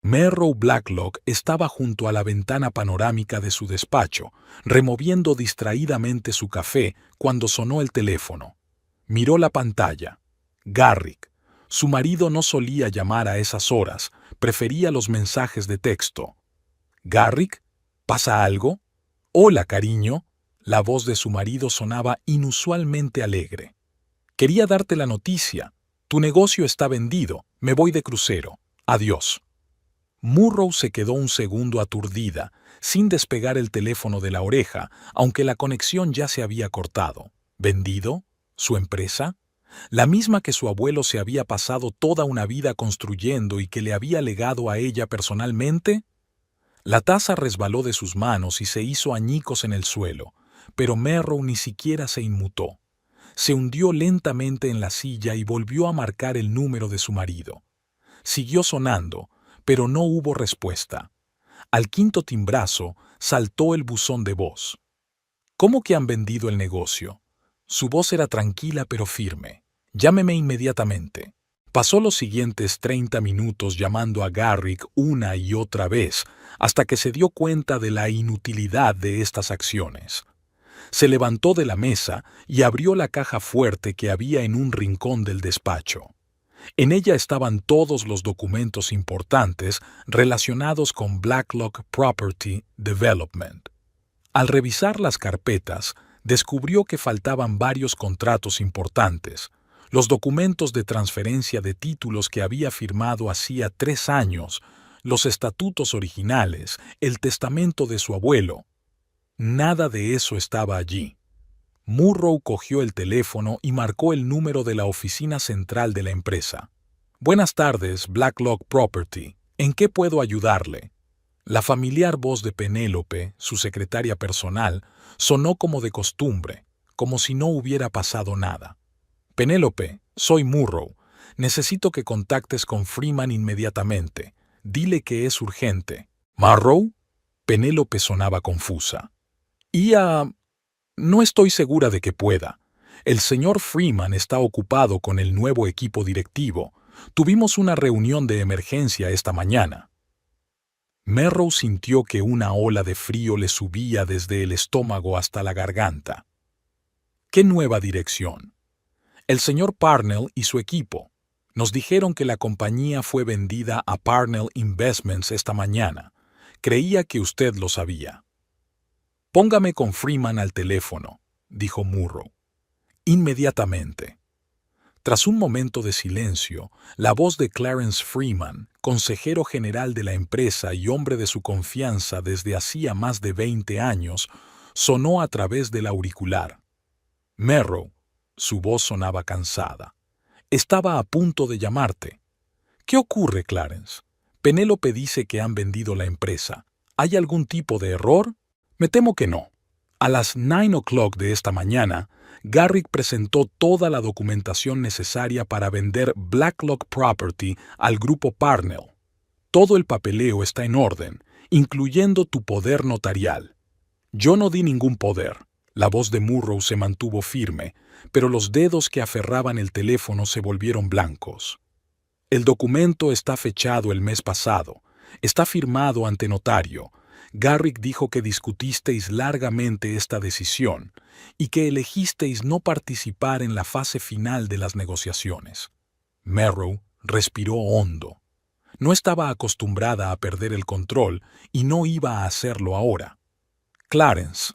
Merrow Blacklock estaba junto a la ventana panorámica de su despacho, removiendo distraídamente su café cuando sonó el teléfono. Miró la pantalla. Garrick. Su marido no solía llamar a esas horas, prefería los mensajes de texto. «Garrick, ¿pasa algo?» «Hola, cariño». La voz de su marido sonaba inusualmente alegre. «Quería darte la noticia. Tu negocio está vendido. Me voy de crucero. Adiós». Murrow se quedó un segundo aturdida, sin despegar el teléfono de la oreja, aunque la conexión ya se había cortado. ¿Vendido? ¿Su empresa? La misma que su abuelo se había pasado toda una vida construyendo y que le había legado a ella personalmente. La taza resbaló de sus manos y se hizo añicos en el suelo, pero Merrow ni siquiera se inmutó. Se hundió lentamente en la silla y volvió a marcar el número de su marido. Siguió sonando, pero no hubo respuesta. Al quinto timbrazo saltó el buzón de voz. «¿Cómo que han vendido el negocio?» Su voz era tranquila pero firme. «Llámeme inmediatamente». Pasó los siguientes 30 minutos llamando a Garrick una y otra vez, hasta que se dio cuenta de la inutilidad de estas acciones. Se levantó de la mesa y abrió la caja fuerte que había en un rincón del despacho. En ella estaban todos los documentos importantes relacionados con Blacklock Property Development. Al revisar las carpetas, descubrió que faltaban varios contratos importantes, los documentos de transferencia de títulos que había firmado hacía 3 años, los estatutos originales, el testamento de su abuelo. Nada de eso estaba allí. Murrow cogió el teléfono y marcó el número de la oficina central de la empresa. «Buenas tardes, Blacklock Property. ¿En qué puedo ayudarle?» La familiar voz de Penélope, su secretaria personal, sonó como de costumbre, como si no hubiera pasado nada. «Penélope, soy Murrow. Necesito que contactes con Freeman inmediatamente. Dile que es urgente». «¿Murrow?» Penélope sonaba confusa. No estoy segura de que pueda. El señor Freeman está ocupado con el nuevo equipo directivo. Tuvimos una reunión de emergencia esta mañana». Merrow sintió que una ola de frío le subía desde el estómago hasta la garganta. «¿Qué nueva dirección?» «El señor Parnell y su equipo. Nos dijeron que la compañía fue vendida a Parnell Investments esta mañana. Creía que usted lo sabía». «Póngame con Freeman al teléfono», dijo Murrow. «Inmediatamente». Tras un momento de silencio, la voz de Clarence Freeman, consejero general de la empresa y hombre de su confianza desde hacía más de 20 años, sonó a través del auricular. «Merrow», su voz sonaba cansada, «estaba a punto de llamarte». «¿Qué ocurre, Clarence? Penélope dice que han vendido la empresa. ¿Hay algún tipo de error?» «Me temo que no». A las 9 o'clock de esta mañana, Garrick presentó toda la documentación necesaria para vender Blacklock Property al grupo Parnell. Todo el papeleo está en orden, incluyendo tu poder notarial. «Yo no di ningún poder». La voz de Murrow se mantuvo firme, pero los dedos que aferraban el teléfono se volvieron blancos. «El documento está fechado el mes pasado. Está firmado ante notario. Garrick dijo que discutisteis largamente esta decisión y que elegisteis no participar en la fase final de las negociaciones». Merrow respiró hondo. No estaba acostumbrada a perder el control y no iba a hacerlo ahora. «Clarence,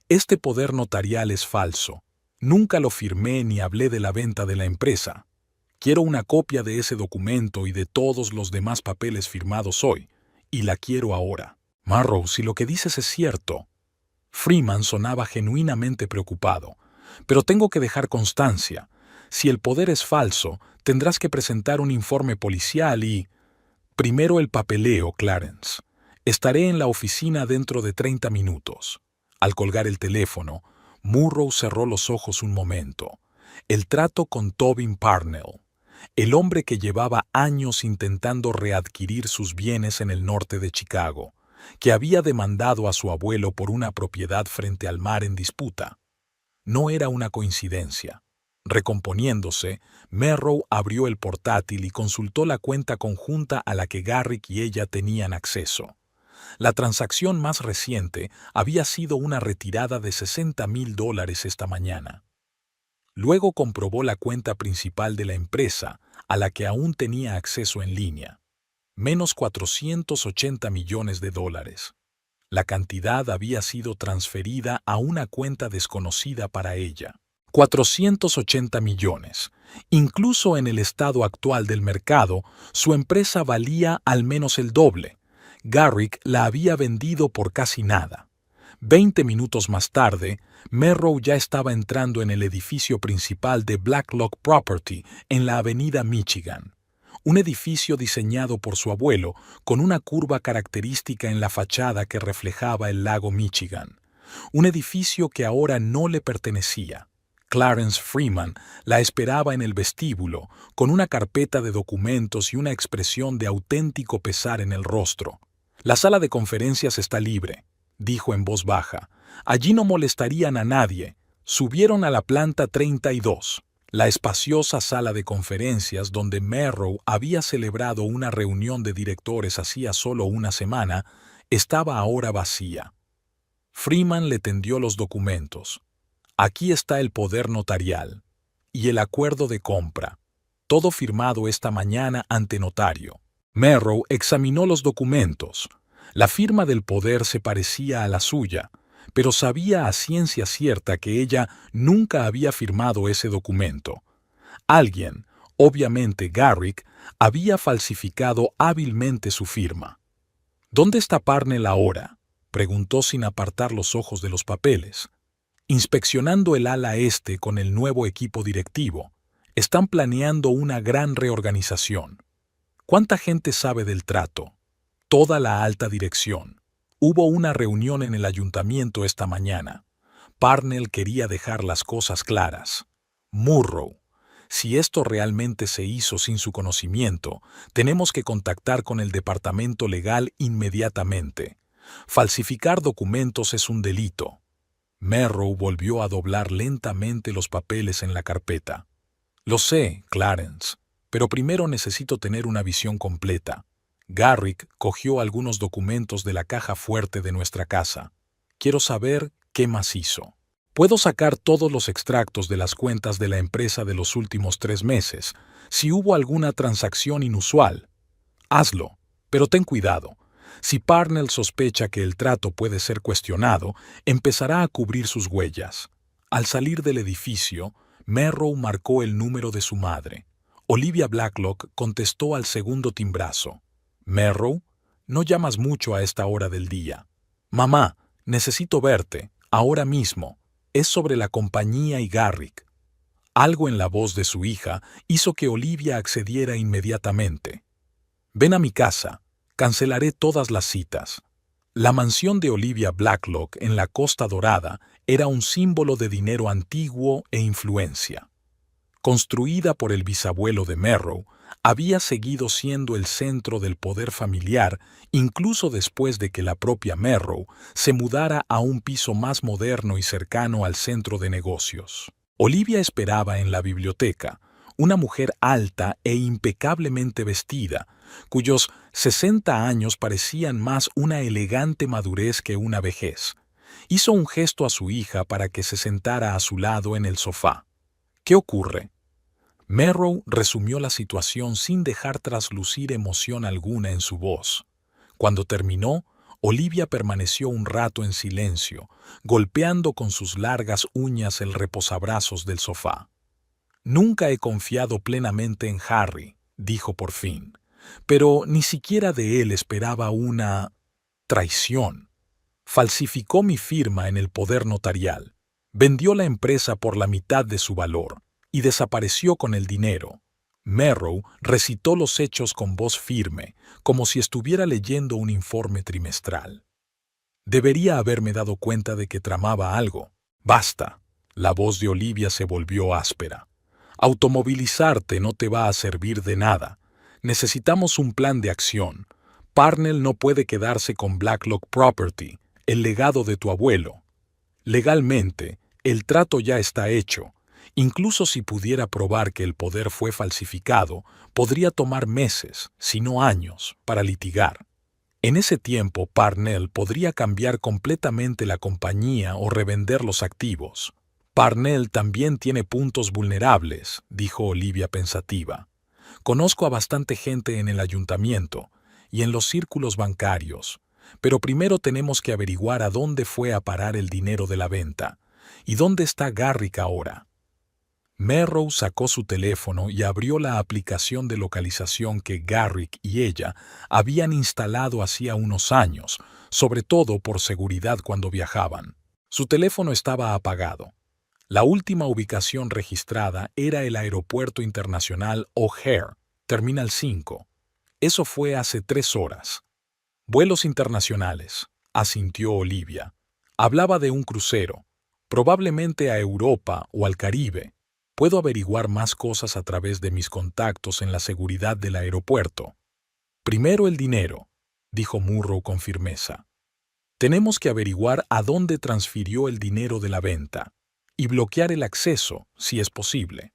este poder notarial es falso. Nunca lo firmé ni hablé de la venta de la empresa. Quiero una copia de ese documento y de todos los demás papeles firmados hoy, y la quiero ahora». «Murrow, si lo que dices es cierto». Freeman sonaba genuinamente preocupado. «Pero tengo que dejar constancia. Si el poder es falso, tendrás que presentar un informe policial y...» «Primero el papeleo, Clarence. Estaré en la oficina dentro de 30 minutos». Al colgar el teléfono, Murrow cerró los ojos un momento. El trato con Tobin Parnell, el hombre que llevaba años intentando readquirir sus bienes en el norte de Chicago, que había demandado a su abuelo por una propiedad frente al mar en disputa. No era una coincidencia. Recomponiéndose, Merrow abrió el portátil y consultó la cuenta conjunta a la que Garrick y ella tenían acceso. La transacción más reciente había sido una retirada de $60,000 esta mañana. Luego comprobó la cuenta principal de la empresa, a la que aún tenía acceso en línea. Menos $480 millones. La cantidad había sido transferida a una cuenta desconocida para ella. 480 millones. Incluso en el estado actual del mercado, su empresa valía al menos el doble. Garrick la había vendido por casi nada. 20 minutos más tarde, Merrow ya estaba entrando en el edificio principal de Blacklock Property en la avenida Michigan. Un edificio diseñado por su abuelo con una curva característica en la fachada que reflejaba el lago Michigan. Un edificio que ahora no le pertenecía. Clarence Freeman la esperaba en el vestíbulo, con una carpeta de documentos y una expresión de auténtico pesar en el rostro. «La sala de conferencias está libre», dijo en voz baja. «Allí no molestarían a nadie». Subieron a la planta 32. La espaciosa sala de conferencias donde Merrow había celebrado una reunión de directores hacía solo una semana, estaba ahora vacía. Freeman le tendió los documentos. «Aquí está el poder notarial y el acuerdo de compra, todo firmado esta mañana ante notario». Merrow examinó los documentos. La firma del poder se parecía a la suya, pero sabía a ciencia cierta que ella nunca había firmado ese documento. Alguien, obviamente Garrick, había falsificado hábilmente su firma. «¿Dónde está Parnell ahora?», preguntó sin apartar los ojos de los papeles. «Inspeccionando el ala este con el nuevo equipo directivo. Están planeando una gran reorganización». «¿Cuánta gente sabe del trato?» «Toda la alta dirección. Hubo una reunión en el ayuntamiento esta mañana. Parnell quería dejar las cosas claras. Murrow, si esto realmente se hizo sin su conocimiento, tenemos que contactar con el departamento legal inmediatamente. Falsificar documentos es un delito». Merrow volvió a doblar lentamente los papeles en la carpeta. «Lo sé, Clarence, pero primero necesito tener una visión completa». Garrick cogió algunos documentos de la caja fuerte de nuestra casa. «Quiero saber qué más hizo. Puedo sacar todos los extractos de las cuentas de la empresa de los últimos 3 meses, si hubo alguna transacción inusual. Hazlo, pero ten cuidado. Si Parnell sospecha que el trato puede ser cuestionado, empezará a cubrir sus huellas». Al salir del edificio, Merrow marcó el número de su madre. Olivia Blacklock contestó al segundo timbrazo. «Merrow, no llamas mucho a esta hora del día». «Mamá, necesito verte, ahora mismo. Es sobre la compañía y Garrick». Algo en la voz de su hija hizo que Olivia accediera inmediatamente. «Ven a mi casa. Cancelaré todas las citas». La mansión de Olivia Blacklock en la Costa Dorada era un símbolo de dinero antiguo e influencia. Construida por el bisabuelo de Merrow, había seguido siendo el centro del poder familiar incluso después de que la propia Merrow se mudara a un piso más moderno y cercano al centro de negocios. Olivia esperaba en la biblioteca, una mujer alta e impecablemente vestida, cuyos 60 años parecían más una elegante madurez que una vejez. Hizo un gesto a su hija para que se sentara a su lado en el sofá. «¿Qué ocurre?». Merrow resumió la situación sin dejar traslucir emoción alguna en su voz. Cuando terminó, Olivia permaneció un rato en silencio, golpeando con sus largas uñas el reposabrazos del sofá. «Nunca he confiado plenamente en Harry», dijo por fin, «pero ni siquiera de él esperaba una traición. Falsificó mi firma en el poder notarial, vendió la empresa por la mitad de su valor y desapareció con el dinero». Merrow recitó los hechos con voz firme, como si estuviera leyendo un informe trimestral. «Debería haberme dado cuenta de que tramaba algo». «Basta». La voz de Olivia se volvió áspera. «Automovilizarte no te va a servir de nada. Necesitamos un plan de acción. Parnell no puede quedarse con Blacklock Property, el legado de tu abuelo. Legalmente, el trato ya está hecho, Incluso si pudiera probar que el poder fue falsificado, podría tomar meses, si no años, para litigar. En ese tiempo, Parnell podría cambiar completamente la compañía o revender los activos. Parnell también tiene puntos vulnerables, dijo Olivia pensativa. Conozco a bastante gente en el ayuntamiento y en los círculos bancarios, pero primero tenemos que averiguar a dónde fue a parar el dinero de la venta y dónde está Garrick ahora. Merrow sacó su teléfono y abrió la aplicación de localización que Garrick y ella habían instalado hacía unos años, sobre todo por seguridad cuando viajaban. Su teléfono estaba apagado. La última ubicación registrada era el Aeropuerto Internacional O'Hare, Terminal 5. Eso fue hace 3 horas. Vuelos internacionales, asintió Olivia. Hablaba de un crucero, probablemente a Europa o al Caribe. Puedo averiguar más cosas a través de mis contactos en la seguridad del aeropuerto. Primero el dinero, dijo Murrow con firmeza. Tenemos que averiguar a dónde transfirió el dinero de la venta y bloquear el acceso, si es posible.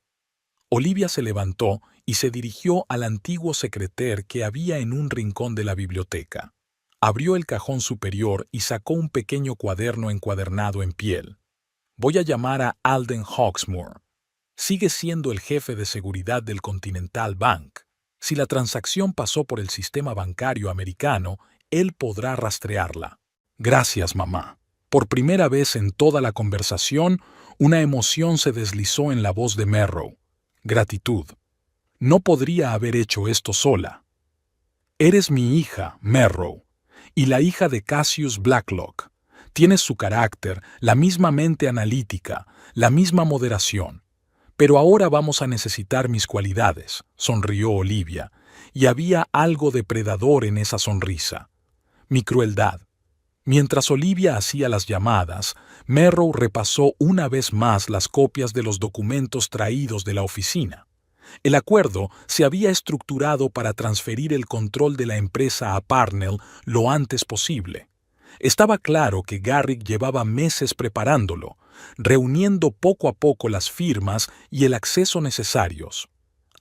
Olivia se levantó y se dirigió al antiguo secreter que había en un rincón de la biblioteca. Abrió el cajón superior y sacó un pequeño cuaderno encuadernado en piel. Voy a llamar a Alden Hawksmoor. Sigue siendo el jefe de seguridad del Continental Bank. Si la transacción pasó por el sistema bancario americano, él podrá rastrearla. Gracias, mamá. Por primera vez en toda la conversación, una emoción se deslizó en la voz de Merrow. Gratitud. No podría haber hecho esto sola. Eres mi hija, Merrow, y la hija de Cassius Blacklock. Tienes su carácter, la misma mente analítica, la misma moderación. Pero ahora vamos a necesitar mis cualidades, sonrió Olivia, y había algo depredador en esa sonrisa. Mi crueldad. Mientras Olivia hacía las llamadas, Merrow repasó una vez más las copias de los documentos traídos de la oficina. El acuerdo se había estructurado para transferir el control de la empresa a Parnell lo antes posible. Estaba claro que Garrick llevaba meses preparándolo, reuniendo poco a poco las firmas y el acceso necesarios.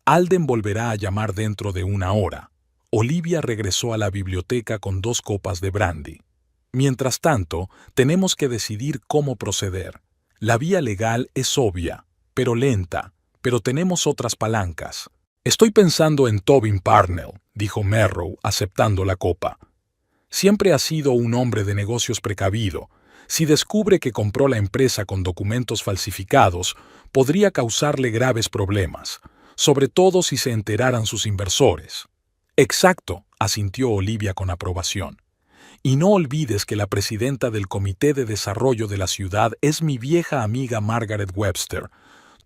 Alden volverá a llamar dentro de 1 hora. Olivia regresó a la biblioteca con 2 copas de brandy. Mientras tanto, tenemos que decidir cómo proceder. La vía legal es obvia, pero lenta, pero tenemos otras palancas. Estoy pensando en Tobin Parnell, dijo Merrow, aceptando la copa. Siempre ha sido un hombre de negocios precavido. Si descubre que compró la empresa con documentos falsificados, podría causarle graves problemas, sobre todo si se enteraran sus inversores. Exacto, asintió Olivia con aprobación. Y no olvides que la presidenta del Comité de Desarrollo de la ciudad es mi vieja amiga Margaret Webster.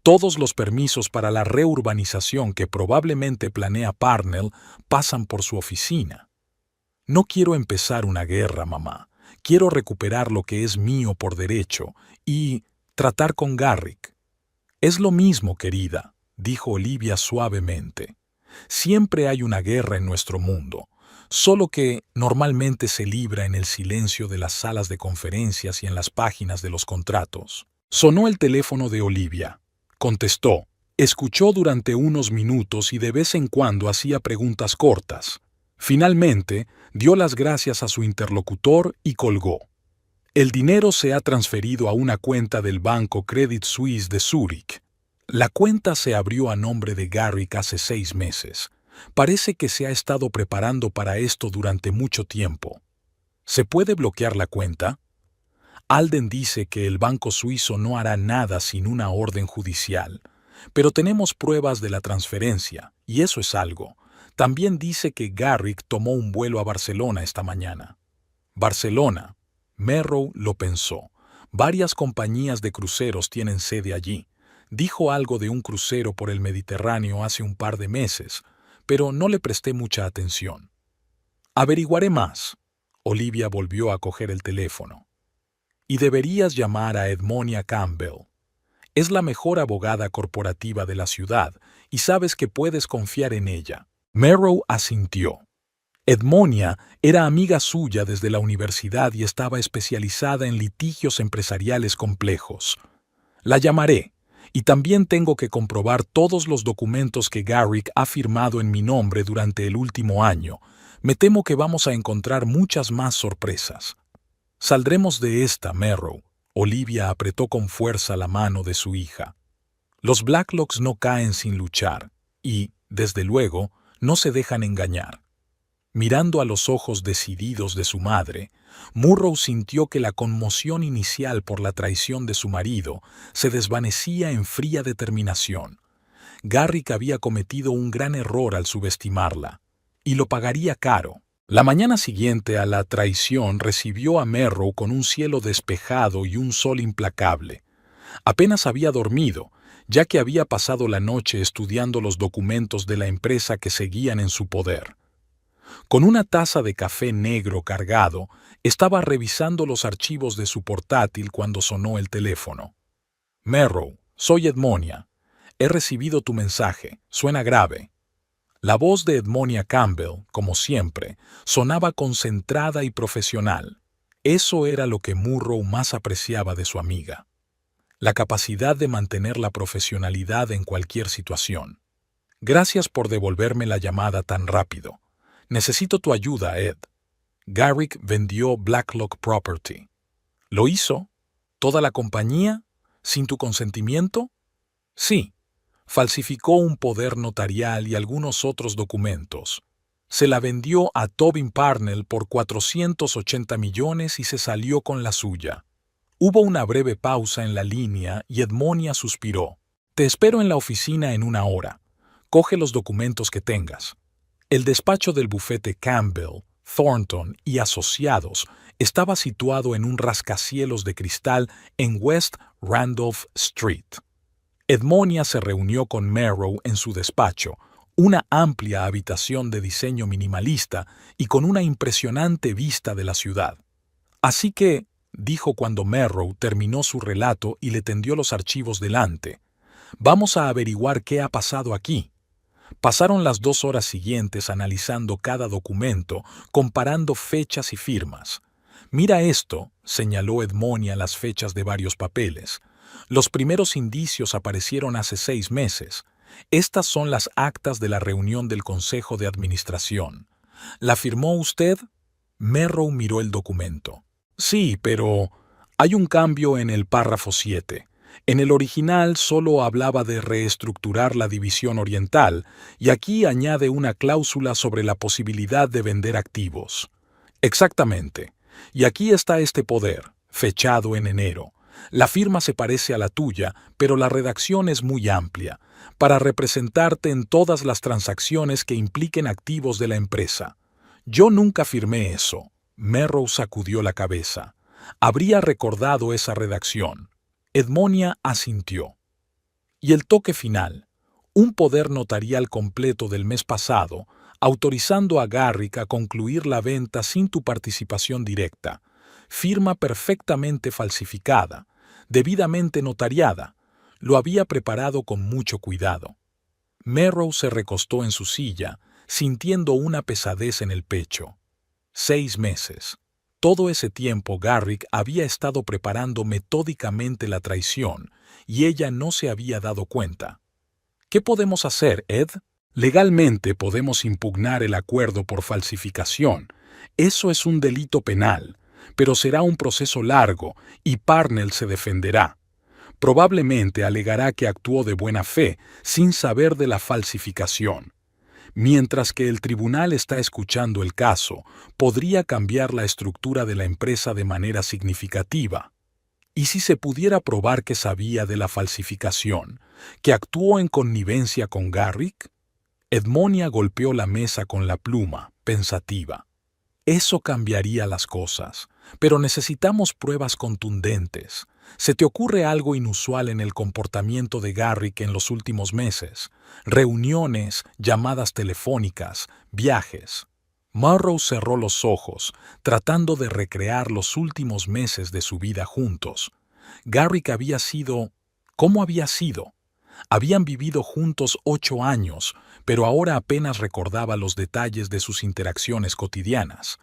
Todos los permisos para la reurbanización que probablemente planea Parnell pasan por su oficina. No quiero empezar una guerra, mamá. Quiero recuperar lo que es mío por derecho y tratar con Garrick. Es lo mismo, querida, dijo Olivia suavemente. Siempre hay una guerra en nuestro mundo, solo que normalmente se libra en el silencio de las salas de conferencias y en las páginas de los contratos. Sonó el teléfono de Olivia. Contestó. Escuchó durante unos minutos y de vez en cuando hacía preguntas cortas. Finalmente, dio las gracias a su interlocutor y colgó. El dinero se ha transferido a una cuenta del banco Credit Suisse de Zúrich. La cuenta se abrió a nombre de Garrick hace 6 meses. Parece que se ha estado preparando para esto durante mucho tiempo. ¿Se puede bloquear la cuenta? Alden dice que el banco suizo no hará nada sin una orden judicial, pero tenemos pruebas de la transferencia, y eso es algo. También dice que Garrick tomó un vuelo a Barcelona esta mañana. Barcelona. Merrow lo pensó. Varias compañías de cruceros tienen sede allí. Dijo algo de un crucero por el Mediterráneo hace un par de meses, pero no le presté mucha atención. Averiguaré más. Olivia volvió a coger el teléfono. Y deberías llamar a Edmonia Campbell. Es la mejor abogada corporativa de la ciudad y sabes que puedes confiar en ella. Merrow asintió. Edmonia era amiga suya desde la universidad y estaba especializada en litigios empresariales complejos. La llamaré, Y también tengo que comprobar todos los documentos que Garrick ha firmado en mi nombre durante el último año. Me temo que vamos a encontrar muchas más sorpresas. Saldremos de esta, Merrow. Olivia apretó con fuerza la mano de su hija. Los Blacklocks no caen sin luchar y, desde luego, no se dejan engañar. Mirando a los ojos decididos de su madre, Murrow sintió que la conmoción inicial por la traición de su marido se desvanecía en fría determinación. Garrick había cometido un gran error al subestimarla, y lo pagaría caro. La mañana siguiente a la traición recibió a Merrow con un cielo despejado y un sol implacable. Apenas había dormido, ya que había pasado la noche estudiando los documentos de la empresa que seguían en su poder. Con una taza de café negro cargado, estaba revisando los archivos de su portátil cuando sonó el teléfono. «Merrow, soy Edmonia. He recibido tu mensaje. Suena grave». La voz de Edmonia Campbell, como siempre, sonaba concentrada y profesional. Eso era lo que Murrow más apreciaba de su amiga. La capacidad de mantener la profesionalidad en cualquier situación. «Gracias por devolverme la llamada tan rápido. Necesito tu ayuda, Ed. Garrick vendió Blacklock Property. ¿Lo hizo? ¿Toda la compañía? ¿Sin tu consentimiento?» «Sí. Falsificó un poder notarial y algunos otros documentos. Se la vendió a Tobin Parnell por 480 millones y se salió con la suya». Hubo una breve pausa en la línea y Edmonia suspiró. «Te espero en la oficina en 1 hora. Coge los documentos que tengas». El despacho del bufete Campbell, Thornton y Asociados estaba situado en un rascacielos de cristal en West Randolph Street. Edmonia se reunió con Merrow en su despacho, una amplia habitación de diseño minimalista y con una impresionante vista de la ciudad. «Así que», dijo cuando Merrow terminó su relato y le tendió los archivos delante, «vamos a averiguar qué ha pasado aquí». Pasaron las 2 horas siguientes analizando cada documento, comparando fechas y firmas. «Mira esto», señaló Edmonia las fechas de varios papeles. «Los primeros indicios aparecieron hace 6 meses. Estas son las actas de la reunión del Consejo de Administración. ¿La firmó usted?» Merrow miró el documento. «Sí, pero hay un cambio en el párrafo 7. En el original solo hablaba de reestructurar la división oriental y aquí añade una cláusula sobre la posibilidad de vender activos». «Exactamente. Y aquí está este poder, fechado en enero. La firma se parece a la tuya, pero la redacción es muy amplia, para representarte en todas las transacciones que impliquen activos de la empresa». «Yo nunca firmé eso». Merrow sacudió la cabeza. Habría recordado esa redacción. Edmonia asintió. «Y el toque final, un poder notarial completo del mes pasado, autorizando a Garrick a concluir la venta sin tu participación directa. Firma perfectamente falsificada, debidamente notariada. Lo había preparado con mucho cuidado». Merrow se recostó en su silla, sintiendo una pesadez en el pecho. 6 meses. Todo ese tiempo Garrick había estado preparando metódicamente la traición y ella no se había dado cuenta. «¿Qué podemos hacer, Ed?» «Legalmente podemos impugnar el acuerdo por falsificación. Eso es un delito penal, pero será un proceso largo y Parnell se defenderá. Probablemente alegará que actuó de buena fe sin saber de la falsificación. Mientras que el tribunal está escuchando el caso, podría cambiar la estructura de la empresa de manera significativa. ¿Y si se pudiera probar que sabía de la falsificación, que actuó en connivencia con Garrick?» Edmonia golpeó la mesa con la pluma, pensativa. «Eso cambiaría las cosas, pero necesitamos pruebas contundentes. ¿Se te ocurre algo inusual en el comportamiento de Garrick en los últimos meses? Reuniones, llamadas telefónicas, viajes». Murrow cerró los ojos, tratando de recrear los últimos meses de su vida juntos. Garrick había sido... ¿Cómo había sido? Habían vivido juntos 8 años, pero ahora apenas recordaba los detalles de sus interacciones cotidianas.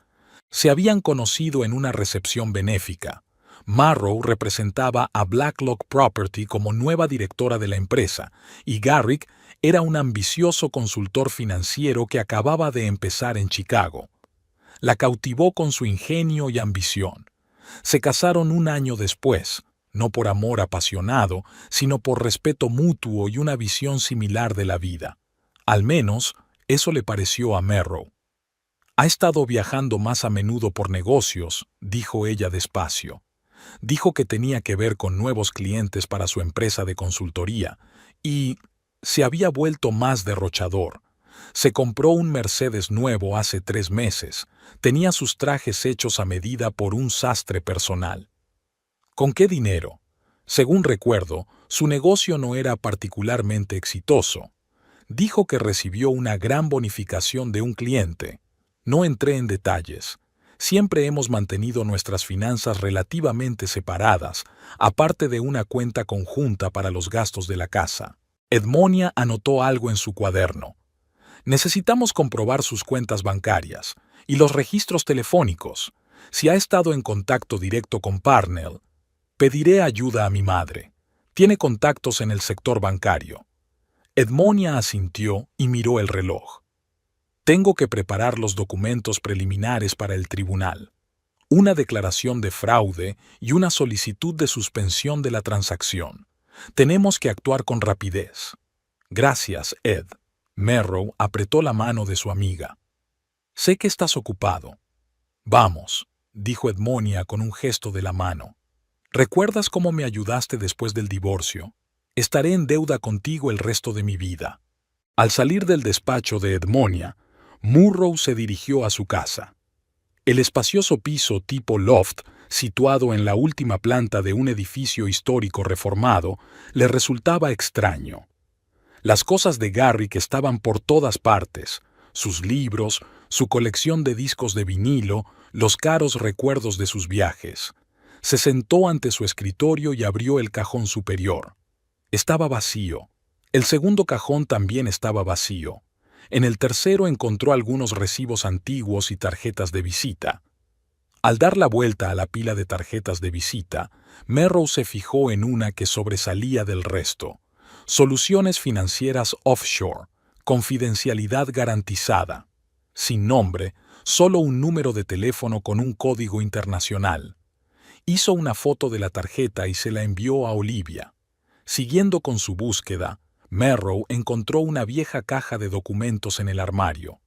Se habían conocido en una recepción benéfica. Marrow representaba a Blacklock Property como nueva directora de la empresa, y Garrick era un ambicioso consultor financiero que acababa de empezar en Chicago. La cautivó con su ingenio y ambición. Se casaron un año después, no por amor apasionado, sino por respeto mutuo y una visión similar de la vida. Al menos, eso le pareció a Merrow. Ha estado viajando más a menudo por negocios, dijo ella despacio. Dijo que tenía que ver con nuevos clientes para su empresa de consultoría y se había vuelto más derrochador. Se compró un Mercedes nuevo hace 3 meses. Tenía sus trajes hechos a medida por un sastre personal. ¿Con qué dinero? Según recuerdo, su negocio no era particularmente exitoso. Dijo que recibió una gran bonificación de un cliente. No entré en detalles. Siempre hemos mantenido nuestras finanzas relativamente separadas, aparte de una cuenta conjunta para los gastos de la casa. Edmonia anotó algo en su cuaderno. Necesitamos comprobar sus cuentas bancarias y los registros telefónicos. Si ha estado en contacto directo con Parnell, pediré ayuda a mi madre. Tiene contactos en el sector bancario. Edmonia asintió y miró el reloj. Tengo que preparar los documentos preliminares para el tribunal. Una declaración de fraude y una solicitud de suspensión de la transacción. Tenemos que actuar con rapidez. Gracias, Ed. Merrow apretó la mano de su amiga. Sé que estás ocupado. Vamos, dijo Edmonia con un gesto de la mano. ¿Recuerdas cómo me ayudaste después del divorcio? Estaré en deuda contigo el resto de mi vida. Al salir del despacho de Edmonia, Murrow se dirigió a su casa. El espacioso piso tipo loft, situado en la última planta de un edificio histórico reformado, le resultaba extraño. Las cosas de Garrick estaban por todas partes: sus libros, su colección de discos de vinilo, los caros recuerdos de sus viajes. Se sentó ante su escritorio y abrió el cajón superior. Estaba vacío. El segundo cajón también estaba vacío. En el tercero encontró algunos recibos antiguos y tarjetas de visita. Al dar la vuelta a la pila de tarjetas de visita, Merrow se fijó en una que sobresalía del resto. Soluciones financieras offshore, confidencialidad garantizada. Sin nombre, solo un número de teléfono con un código internacional. Hizo una foto de la tarjeta y se la envió a Olivia. Siguiendo con su búsqueda, Merrow encontró una vieja caja de documentos en el armario.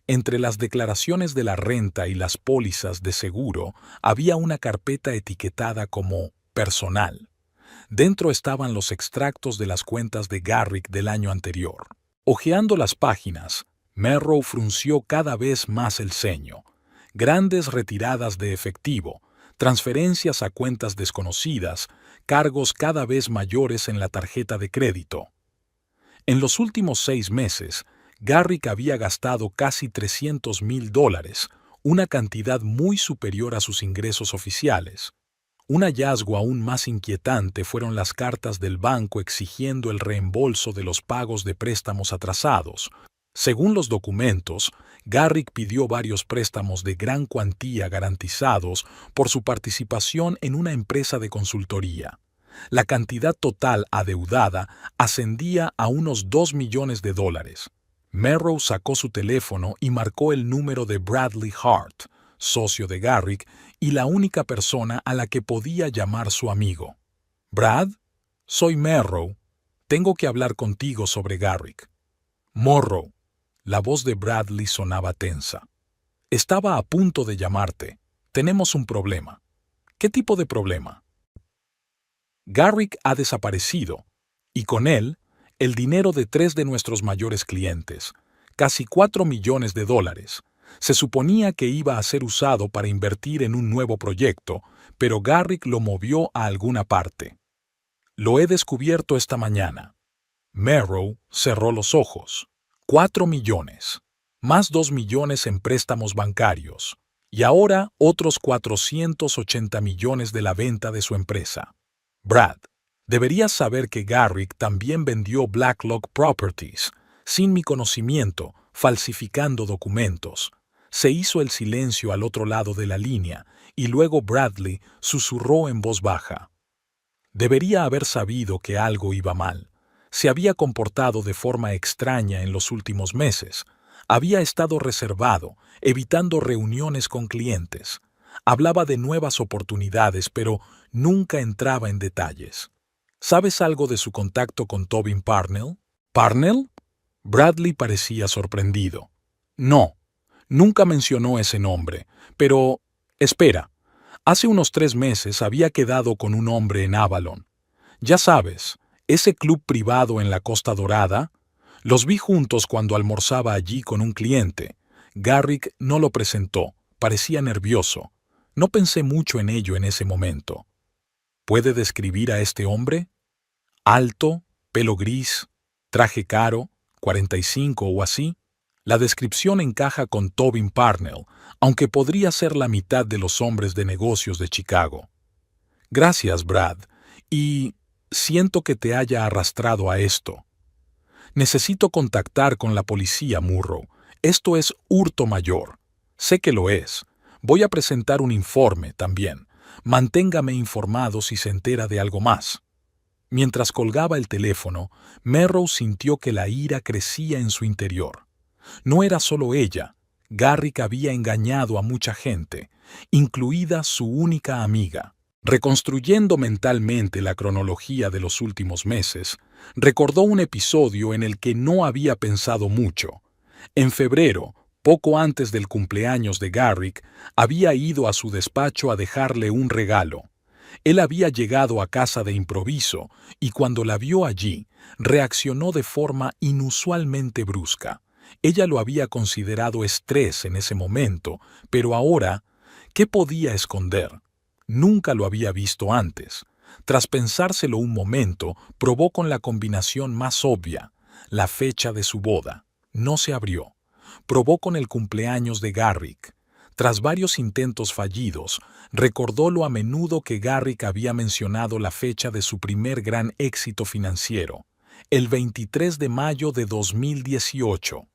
Entre las declaraciones de la renta y las pólizas de seguro había una carpeta etiquetada como personal. Dentro estaban los extractos de las cuentas de Garrick del año anterior. Hojeando las páginas, Merrow frunció cada vez más el ceño. Grandes retiradas de efectivo, transferencias a cuentas desconocidas, cargos cada vez mayores en la tarjeta de crédito. En los últimos 6 meses, Garrick había gastado casi $300,000, una cantidad muy superior a sus ingresos oficiales. Un hallazgo aún más inquietante fueron las cartas del banco exigiendo el reembolso de los pagos de préstamos atrasados. Según los documentos, Garrick pidió varios préstamos de gran cuantía garantizados por su participación en una empresa de consultoría. La cantidad total adeudada ascendía a unos $2 millones. Merrow sacó su teléfono y marcó el número de Bradley Hart, socio de Garrick y la única persona a la que podía llamar su amigo. «Brad, soy Merrow. Tengo que hablar contigo sobre Garrick». «Morrow». La voz de Bradley sonaba tensa. «Estaba a punto de llamarte. Tenemos un problema». «¿Qué tipo de problema?» «Garrick ha desaparecido, y con él, el dinero de 3 de nuestros mayores clientes, casi $4 millones. Se suponía que iba a ser usado para invertir en un nuevo proyecto, pero Garrick lo movió a alguna parte. Lo he descubierto esta mañana». Merrow cerró los ojos. 4 millones, más 2 millones en préstamos bancarios, y ahora otros 480 millones de la venta de su empresa. Brad, deberías saber que Garrick también vendió Blacklock Properties, sin mi conocimiento, falsificando documentos. Se hizo el silencio al otro lado de la línea y luego Bradley susurró en voz baja. Debería haber sabido que algo iba mal. Se había comportado de forma extraña en los últimos meses. Había estado reservado, evitando reuniones con clientes. Hablaba de nuevas oportunidades, pero nunca entraba en detalles. ¿Sabes algo de su contacto con Tobin Parnell? ¿Parnell? Bradley parecía sorprendido. No, nunca mencionó ese nombre, pero... Espera, hace unos 3 meses había quedado con un hombre en Avalon. Ya sabes, ese club privado en la Costa Dorada. Los vi juntos cuando almorzaba allí con un cliente. Garrick no lo presentó, parecía nervioso. No pensé mucho en ello en ese momento. ¿Puede describir a este hombre? Alto, pelo gris, traje caro, 45 o así. La descripción encaja con Tobin Parnell, aunque podría ser la mitad de los hombres de negocios de Chicago. Gracias, Brad. Y siento que te haya arrastrado a esto. Necesito contactar con la policía, Murrow. Esto es hurto mayor. Sé que lo es. Voy a presentar un informe también. Manténgame informado si se entera de algo más. Mientras colgaba el teléfono, Merrow sintió que la ira crecía en su interior. No era solo ella. Garrick había engañado a mucha gente, incluida su única amiga. Reconstruyendo mentalmente la cronología de los últimos meses, recordó un episodio en el que no había pensado mucho. En febrero, poco antes del cumpleaños de Garrick, había ido a su despacho a dejarle un regalo. Él había llegado a casa de improviso y cuando la vio allí, reaccionó de forma inusualmente brusca. Ella lo había considerado estrés en ese momento, pero ahora, ¿qué podía esconder? Nunca lo había visto antes. Tras pensárselo un momento, probó con la combinación más obvia, la fecha de su boda. No se abrió. Probó con el cumpleaños de Garrick. Tras varios intentos fallidos, recordó lo a menudo que Garrick había mencionado la fecha de su primer gran éxito financiero, el 23 de mayo de 2018.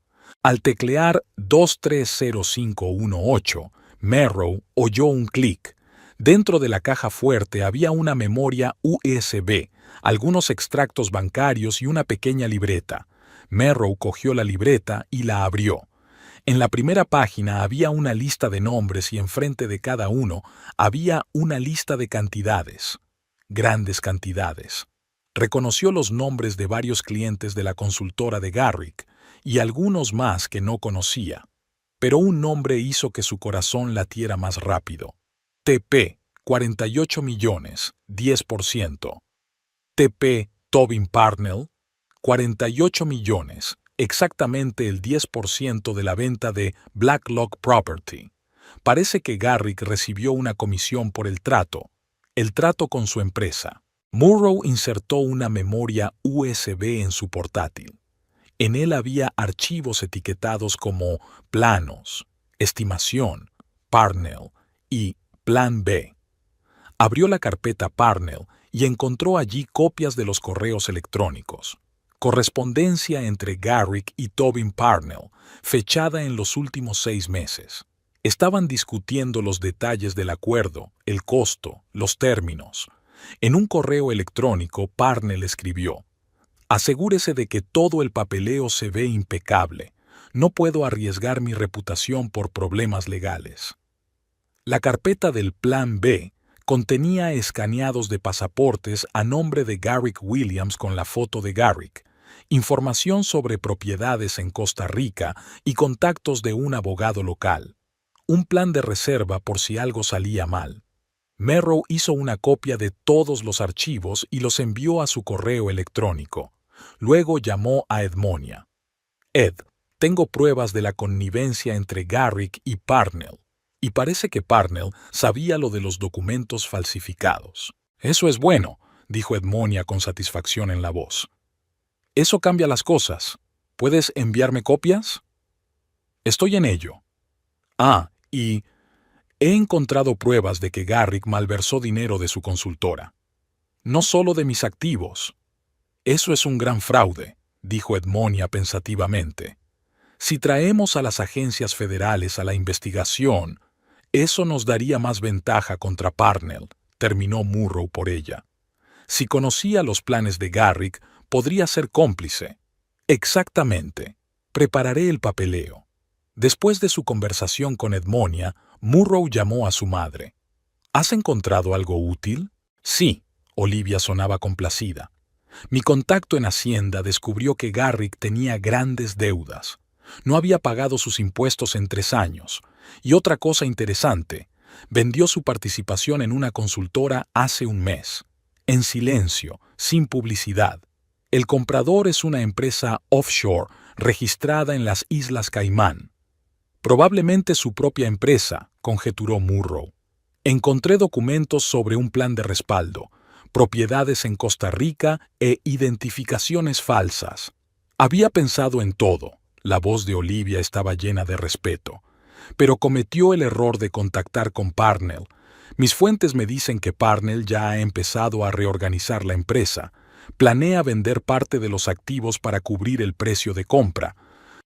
Al teclear 230518, Merrow oyó un clic. Dentro de la caja fuerte había una memoria USB, algunos extractos bancarios y una pequeña libreta. Merrow cogió la libreta y la abrió. En la primera página había una lista de nombres y enfrente de cada uno había una lista de cantidades. Grandes cantidades. Reconoció los nombres de varios clientes de la consultora de Garrick y algunos más que no conocía. Pero un nombre hizo que su corazón latiera más rápido. TP, 48 millones, 10%. TP Tobin Parnell, 48 millones, exactamente el 10% de la venta de Blacklock Property. Parece que Garrick recibió una comisión por el trato con su empresa. Murrow insertó una memoria USB en su portátil. En él había archivos etiquetados como planos, estimación, Parnell y Plan B. Abrió la carpeta Parnell y encontró allí copias de los correos electrónicos. Correspondencia entre Garrick y Tobin Parnell, fechada en los últimos 6 meses. Estaban discutiendo los detalles del acuerdo, el costo, los términos. En un correo electrónico, Parnell escribió: «Asegúrese de que todo el papeleo se ve impecable. No puedo arriesgar mi reputación por problemas legales». La carpeta del Plan B contenía escaneados de pasaportes a nombre de Garrick Williams con la foto de Garrick, información sobre propiedades en Costa Rica y contactos de un abogado local. Un plan de reserva por si algo salía mal. Merrow hizo una copia de todos los archivos y los envió a su correo electrónico. Luego llamó a Edmonia. «Ed, tengo pruebas de la connivencia entre Garrick y Parnell. Y parece que Parnell sabía lo de los documentos falsificados». «Eso es bueno», dijo Edmonia con satisfacción en la voz. «Eso cambia las cosas. ¿Puedes enviarme copias?» «Estoy en ello». Y he encontrado pruebas de que Garrick malversó dinero de su consultora. No solo de mis activos. Eso es un gran fraude, dijo Edmonia pensativamente. Si traemos a las agencias federales a la investigación, eso nos daría más ventaja contra Parnell, terminó Murrow por ella. Si conocía los planes de Garrick, podría ser cómplice. Exactamente. Prepararé el papeleo. Después de su conversación con Edmonia, Murrow llamó a su madre. ¿Has encontrado algo útil? Sí, Olivia sonaba complacida. Mi contacto en Hacienda descubrió que Garrick tenía grandes deudas. No había pagado sus impuestos en 3 años. Y otra cosa interesante, vendió su participación en una consultora hace un mes. En silencio, sin publicidad. El comprador es una empresa offshore registrada en las Islas Caimán. Probablemente su propia empresa, conjeturó Murrow. Encontré documentos sobre un plan de respaldo, propiedades en Costa Rica e identificaciones falsas. Había pensado en todo. La voz de Olivia estaba llena de respeto. Pero cometió el error de contactar con Parnell. Mis fuentes me dicen que Parnell ya ha empezado a reorganizar la empresa. Planea vender parte de los activos para cubrir el precio de compra.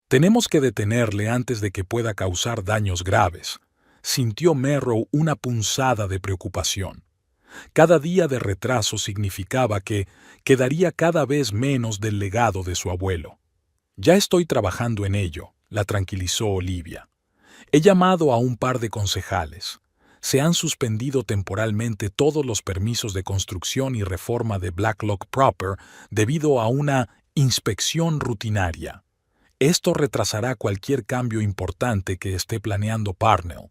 Tenemos que detenerle antes de que pueda causar daños graves. Sintió Merrow una punzada de preocupación. Cada día de retraso significaba que quedaría cada vez menos del legado de su abuelo. Ya estoy trabajando en ello, la tranquilizó Olivia. He llamado a un par de concejales. Se han suspendido temporalmente todos los permisos de construcción y reforma de Blacklock Proper debido a una inspección rutinaria. Esto retrasará cualquier cambio importante que esté planeando Parnell.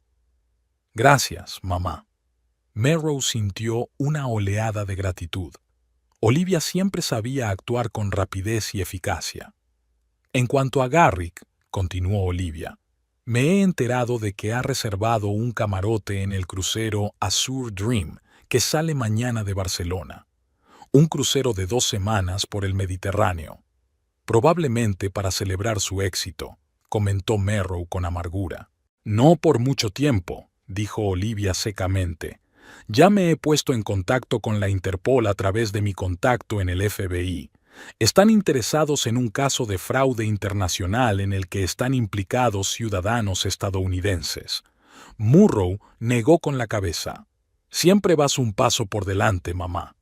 Gracias, mamá. Merrow sintió una oleada de gratitud. Olivia siempre sabía actuar con rapidez y eficacia. En cuanto a Garrick, continuó Olivia, me he enterado de que ha reservado un camarote en el crucero Azure Dream, que sale mañana de Barcelona. Un crucero de 2 semanas por el Mediterráneo. Probablemente para celebrar su éxito, comentó Merrow con amargura. No por mucho tiempo, dijo Olivia secamente. Ya me he puesto en contacto con la Interpol a través de mi contacto en el FBI. Están interesados en un caso de fraude internacional en el que están implicados ciudadanos estadounidenses. Murrow negó con la cabeza. Siempre vas un paso por delante, mamá.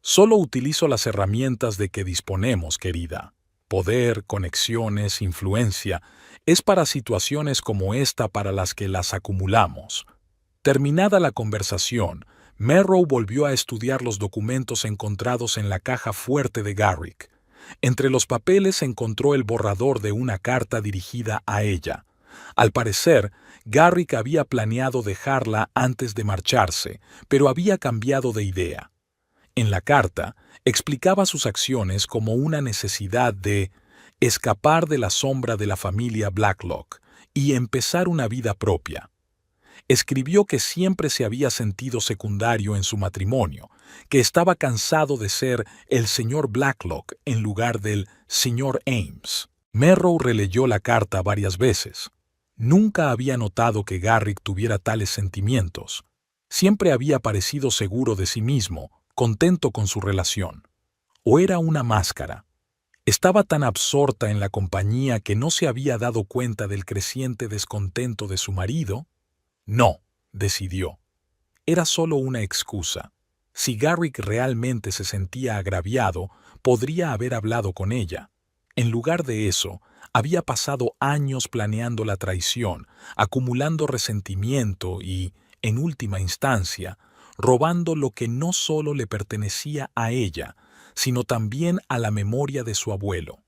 Solo utilizo las herramientas de que disponemos, querida. Poder, conexiones, influencia. Es para situaciones como esta para las que las acumulamos. Terminada la conversación, Merrow volvió a estudiar los documentos encontrados en la caja fuerte de Garrick. Entre los papeles encontró el borrador de una carta dirigida a ella. Al parecer, Garrick había planeado dejarla antes de marcharse, pero había cambiado de idea. En la carta, explicaba sus acciones como una necesidad de escapar de la sombra de la familia Blacklock y empezar una vida propia. Escribió que siempre se había sentido secundario en su matrimonio, que estaba cansado de ser el señor Blacklock en lugar del señor Ames. Merrow releyó la carta varias veces. Nunca había notado que Garrick tuviera tales sentimientos. Siempre había parecido seguro de sí mismo, contento con su relación. ¿O era una máscara? ¿Estaba tan absorta en la compañía que no se había dado cuenta del creciente descontento de su marido? No, decidió. Era solo una excusa. Si Garrick realmente se sentía agraviado, podría haber hablado con ella. En lugar de eso, había pasado años planeando la traición, acumulando resentimiento y, en última instancia, robando lo que no solo le pertenecía a ella, sino también a la memoria de su abuelo.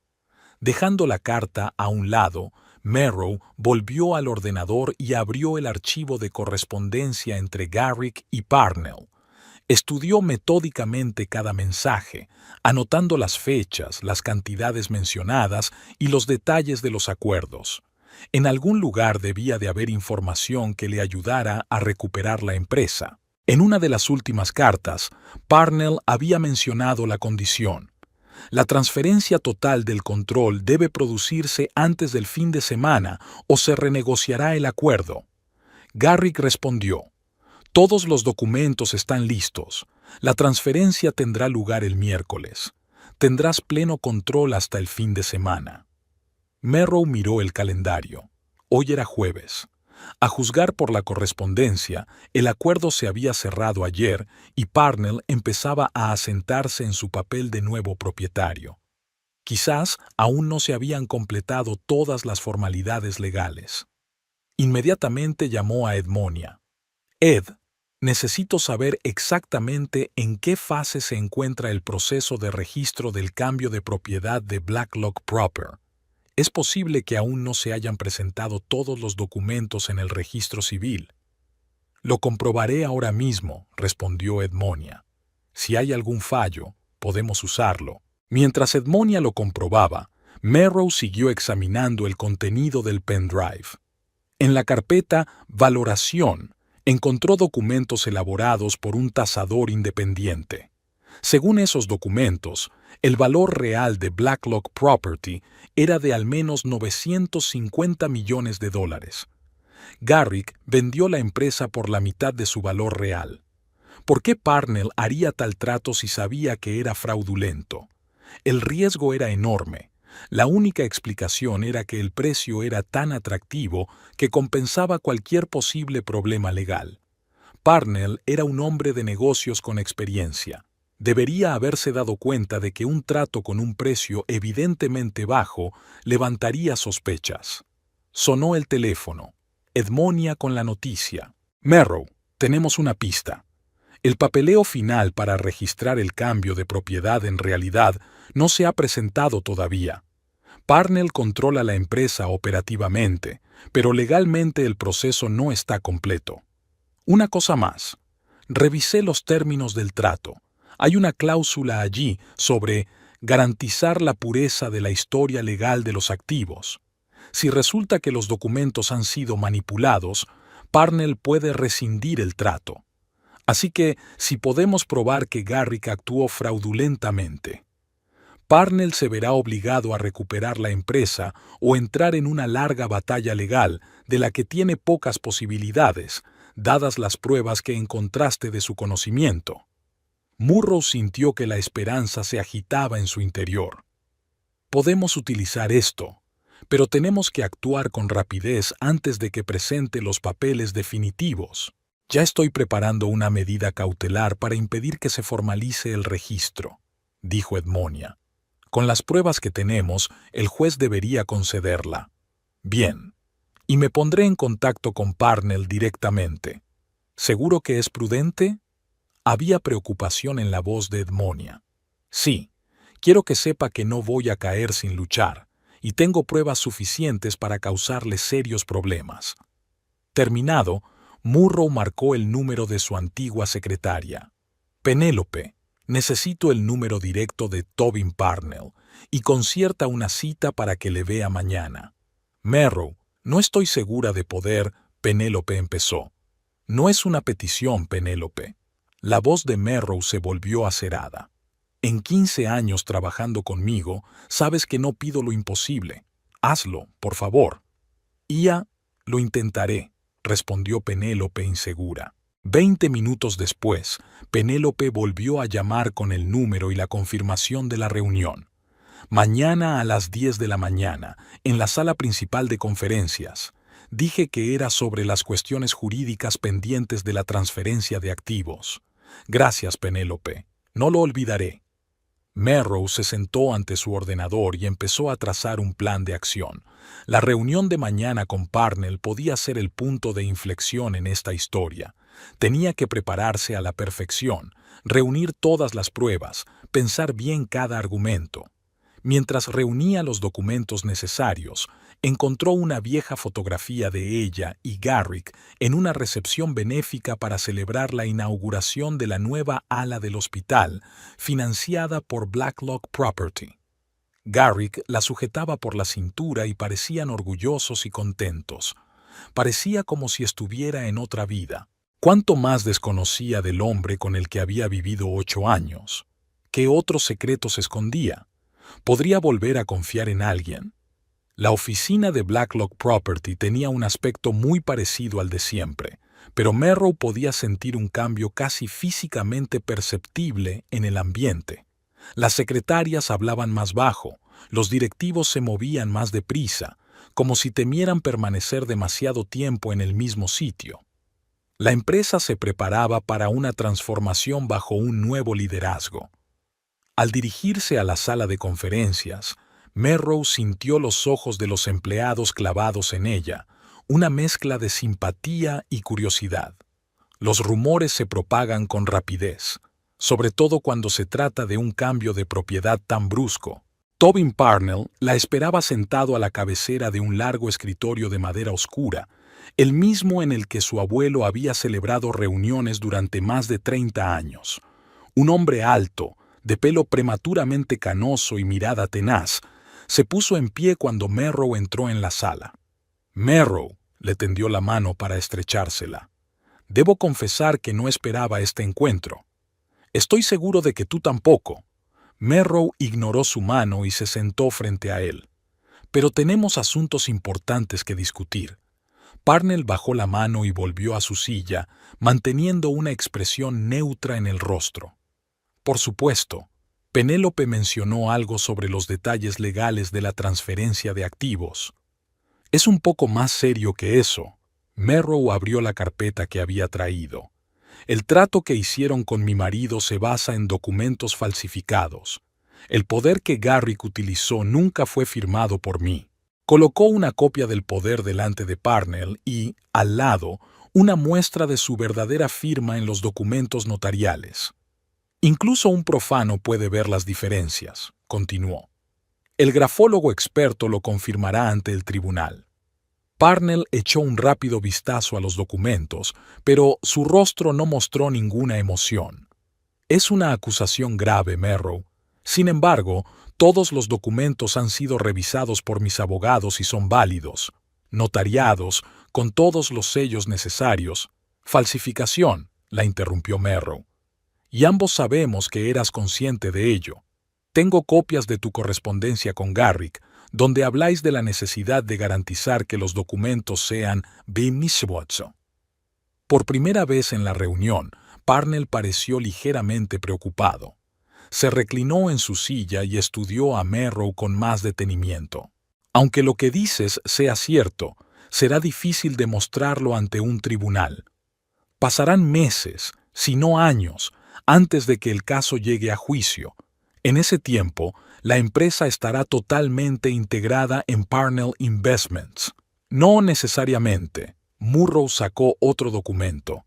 Dejando la carta a un lado, Merrow volvió al ordenador y abrió el archivo de correspondencia entre Garrick y Parnell. Estudió metódicamente cada mensaje, anotando las fechas, las cantidades mencionadas y los detalles de los acuerdos. En algún lugar debía de haber información que le ayudara a recuperar la empresa. En una de las últimas cartas, Parnell había mencionado la condición. La transferencia total del control debe producirse antes del fin de semana o se renegociará el acuerdo. Garrick respondió: todos los documentos están listos. La transferencia tendrá lugar el miércoles. Tendrás pleno control hasta el fin de semana. Merrow miró el calendario. Hoy era jueves. A juzgar por la correspondencia, el acuerdo se había cerrado ayer y Parnell empezaba a asentarse en su papel de nuevo propietario. Quizás aún no se habían completado todas las formalidades legales. Inmediatamente llamó a Edmonia. Ed, necesito saber exactamente en qué fase se encuentra el proceso de registro del cambio de propiedad de Blacklock Proper. Es posible que aún no se hayan presentado todos los documentos en el registro civil. Lo comprobaré ahora mismo, respondió Edmonia. Si hay algún fallo, podemos usarlo. Mientras Edmonia lo comprobaba, Merrow siguió examinando el contenido del pendrive. En la carpeta Valoración, encontró documentos elaborados por un tasador independiente. Según esos documentos, el valor real de Blacklock Property era de al menos $950 millones. Garrick vendió la empresa por la mitad de su valor real. ¿Por qué Parnell haría tal trato si sabía que era fraudulento? El riesgo era enorme. La única explicación era que el precio era tan atractivo que compensaba cualquier posible problema legal. Parnell era un hombre de negocios con experiencia. Debería haberse dado cuenta de que un trato con un precio evidentemente bajo levantaría sospechas. Sonó el teléfono. Edmonia con la noticia. Merrow, tenemos una pista. El papeleo final para registrar el cambio de propiedad en realidad no se ha presentado todavía. Parnell controla la empresa operativamente, pero legalmente el proceso no está completo. Una cosa más. Revisé los términos del trato. Hay una cláusula allí sobre garantizar la pureza de la historia legal de los activos. Si resulta que los documentos han sido manipulados, Parnell puede rescindir el trato. Así que, si podemos probar que Garrick actuó fraudulentamente, Parnell se verá obligado a recuperar la empresa o entrar en una larga batalla legal de la que tiene pocas posibilidades, dadas las pruebas que encontraste de su conocimiento. Murrow sintió que la esperanza se agitaba en su interior. Podemos utilizar esto, pero tenemos que actuar con rapidez antes de que presente los papeles definitivos. Ya estoy preparando una medida cautelar para impedir que se formalice el registro, dijo Edmonia. Con las pruebas que tenemos, el juez debería concederla. Bien, y me pondré en contacto con Parnell directamente. ¿Seguro que es prudente? Había preocupación en la voz de Edmonia. Sí, quiero que sepa que no voy a caer sin luchar, y tengo pruebas suficientes para causarle serios problemas. Terminado, Murrow marcó el número de su antigua secretaria. Penélope, necesito el número directo de Tobin Parnell y concierta una cita para que le vea mañana. Merrow, no estoy segura de poder, Penélope empezó. No es una petición, Penélope. La voz de Merrow se volvió acerada. En 15 años trabajando conmigo, sabes que no pido lo imposible. Hazlo, por favor. Lo intentaré, respondió Penélope insegura. 20 minutos después, Penélope volvió a llamar con el número y la confirmación de la reunión. Mañana a las 10 de la mañana, en la sala principal de conferencias. Dije que era sobre las cuestiones jurídicas pendientes de la transferencia de activos. Gracias, Penélope. No lo olvidaré. Merrow se sentó ante su ordenador y empezó a trazar un plan de acción. La reunión de mañana con Parnell podía ser el punto de inflexión en esta historia. Tenía que prepararse a la perfección, reunir todas las pruebas, pensar bien cada argumento. Mientras reunía los documentos necesarios, encontró una vieja fotografía de ella y Garrick en una recepción benéfica para celebrar la inauguración de la nueva ala del hospital, financiada por Blacklock Property. Garrick la sujetaba por la cintura y parecían orgullosos y contentos. Parecía como si estuviera en otra vida. ¿Cuánto más desconocía del hombre con el que había vivido 8 años? ¿Qué otros secretos escondía? ¿Podría volver a confiar en alguien? La oficina de Blacklock Property tenía un aspecto muy parecido al de siempre, pero Merrow podía sentir un cambio casi físicamente perceptible en el ambiente. Las secretarias hablaban más bajo, los directivos se movían más deprisa, como si temieran permanecer demasiado tiempo en el mismo sitio. La empresa se preparaba para una transformación bajo un nuevo liderazgo. Al dirigirse a la sala de conferencias, Melrose sintió los ojos de los empleados clavados en ella, una mezcla de simpatía y curiosidad. Los rumores se propagan con rapidez, sobre todo cuando se trata de un cambio de propiedad tan brusco. Tobin Parnell la esperaba sentado a la cabecera de un largo escritorio de madera oscura, el mismo en el que su abuelo había celebrado reuniones durante más de 30 años. Un hombre alto, de pelo prematuramente canoso y mirada tenaz, se puso en pie cuando Melrose entró en la sala. Melrose le tendió la mano para estrechársela. Debo confesar que no esperaba este encuentro. Estoy seguro de que tú tampoco. Melrose ignoró su mano y se sentó frente a él. Pero tenemos asuntos importantes que discutir. Parnell bajó la mano y volvió a su silla, manteniendo una expresión neutra en el rostro. Por supuesto, Penélope mencionó algo sobre los detalles legales de la transferencia de activos. Es un poco más serio que eso. Melrose abrió la carpeta que había traído. El trato que hicieron con mi marido se basa en documentos falsificados. El poder que Garrick utilizó nunca fue firmado por mí. Colocó una copia del poder delante de Parnell y, al lado, una muestra de su verdadera firma en los documentos notariales. Incluso un profano puede ver las diferencias, continuó. El grafólogo experto lo confirmará ante el tribunal. Parnell echó un rápido vistazo a los documentos, pero su rostro no mostró ninguna emoción. Es una acusación grave, Melrose. Sin embargo, todos los documentos han sido revisados por mis abogados y son válidos, notariados, con todos los sellos necesarios. Falsificación, la interrumpió Melrose. Y ambos sabemos que eras consciente de ello. Tengo copias de tu correspondencia con Garrick, donde habláis de la necesidad de garantizar que los documentos sean beneficios. Por primera vez en la reunión, Parnell pareció ligeramente preocupado. Se reclinó en su silla y estudió a Melrose con más detenimiento. Aunque lo que dices sea cierto, será difícil demostrarlo ante un tribunal. Pasarán meses, si no años, antes de que el caso llegue a juicio. En ese tiempo, la empresa estará totalmente integrada en Parnell Investments. No necesariamente. Murrow sacó otro documento.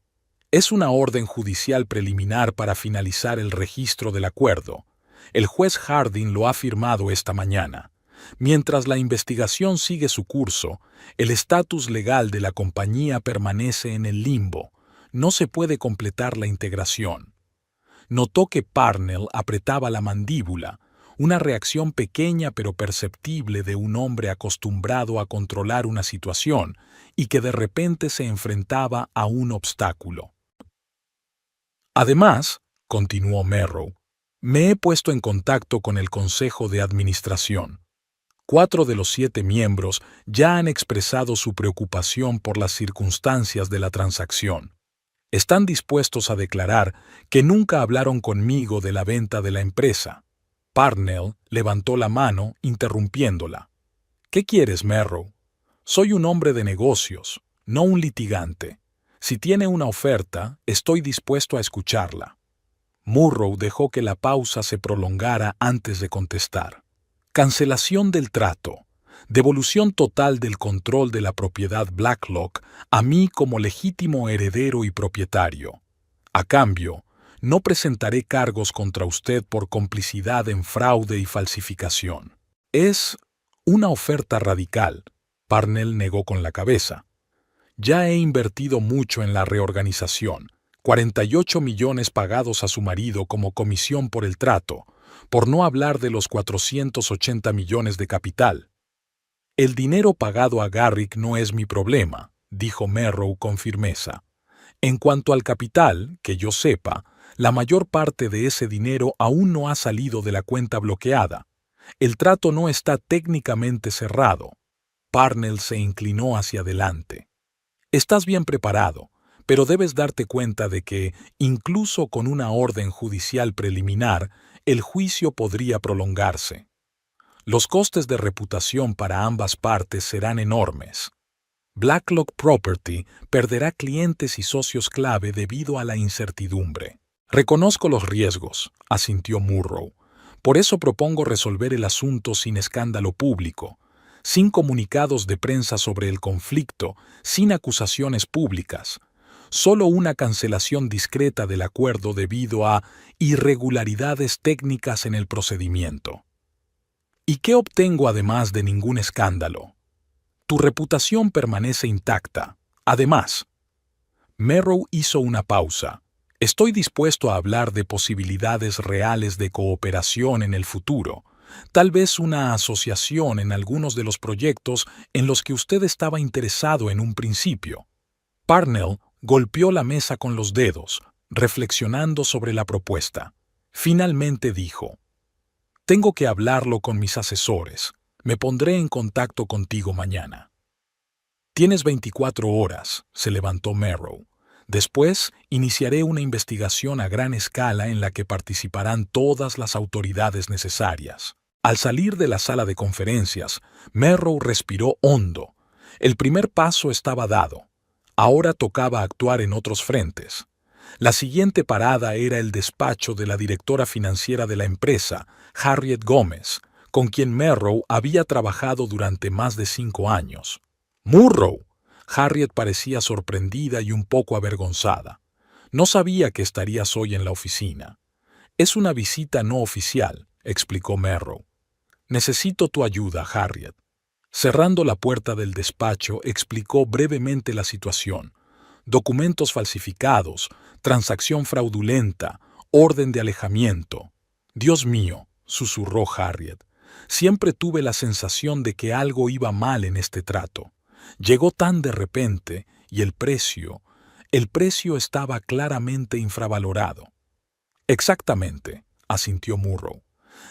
Es una orden judicial preliminar para finalizar el registro del acuerdo. El juez Harding lo ha firmado esta mañana. Mientras la investigación sigue su curso, el estatus legal de la compañía permanece en el limbo. No se puede completar la integración. Notó que Parnell apretaba la mandíbula, una reacción pequeña pero perceptible de un hombre acostumbrado a controlar una situación y que de repente se enfrentaba a un obstáculo. Además, continuó Melrose, me he puesto en contacto con el Consejo de Administración. 4 de los 7 miembros ya han expresado su preocupación por las circunstancias de la transacción. Están dispuestos a declarar que nunca hablaron conmigo de la venta de la empresa. Parnell levantó la mano, interrumpiéndola. ¿Qué quieres, Melrose? Soy un hombre de negocios, no un litigante. Si tiene una oferta, estoy dispuesto a escucharla. Murrow dejó que la pausa se prolongara antes de contestar. Cancelación del trato. Devolución total del control de la propiedad Blacklock a mí como legítimo heredero y propietario. A cambio, no presentaré cargos contra usted por complicidad en fraude y falsificación. Es una oferta radical. Parnell negó con la cabeza. Ya he invertido mucho en la reorganización. 48 millones pagados a su marido como comisión por el trato, por no hablar de los 480 millones de capital. El dinero pagado a Garrick no es mi problema, dijo Melrose con firmeza. En cuanto al capital, que yo sepa, la mayor parte de ese dinero aún no ha salido de la cuenta bloqueada. El trato no está técnicamente cerrado. Parnell se inclinó hacia adelante. Estás bien preparado, pero debes darte cuenta de que, incluso con una orden judicial preliminar, el juicio podría prolongarse. Los costes de reputación para ambas partes serán enormes. Blacklock Property perderá clientes y socios clave debido a la incertidumbre. Reconozco los riesgos, asintió Murrow. Por eso propongo resolver el asunto sin escándalo público, sin comunicados de prensa sobre el conflicto, sin acusaciones públicas. Solo una cancelación discreta del acuerdo debido a irregularidades técnicas en el procedimiento. ¿Y qué obtengo además de ningún escándalo? Tu reputación permanece intacta. Además, Merrow hizo una pausa. Estoy dispuesto a hablar de posibilidades reales de cooperación en el futuro, tal vez una asociación en algunos de los proyectos en los que usted estaba interesado en un principio. Parnell golpeó la mesa con los dedos, reflexionando sobre la propuesta. Finalmente dijo: «Tengo que hablarlo con mis asesores. Me pondré en contacto contigo mañana». «Tienes 24 horas», se levantó Merrow. «Después iniciaré una investigación a gran escala en la que participarán todas las autoridades necesarias». Al salir de la sala de conferencias, Merrow respiró hondo. El primer paso estaba dado. Ahora tocaba actuar en otros frentes. La siguiente parada era el despacho de la directora financiera de la empresa, Harriet Gómez, con quien Merrow había trabajado durante más de 5 años. «¡Murrow!». Harriet parecía sorprendida y un poco avergonzada. «No sabía que estarías hoy en la oficina». «Es una visita no oficial», explicó Merrow. «Necesito tu ayuda, Harriet». Cerrando la puerta del despacho, explicó brevemente la situación. Documentos falsificados, transacción fraudulenta, orden de alejamiento. «Dios mío», susurró Harriet. «Siempre tuve la sensación de que algo iba mal en este trato. Llegó tan de repente y el precio estaba claramente infravalorado». «Exactamente», asintió Murrow.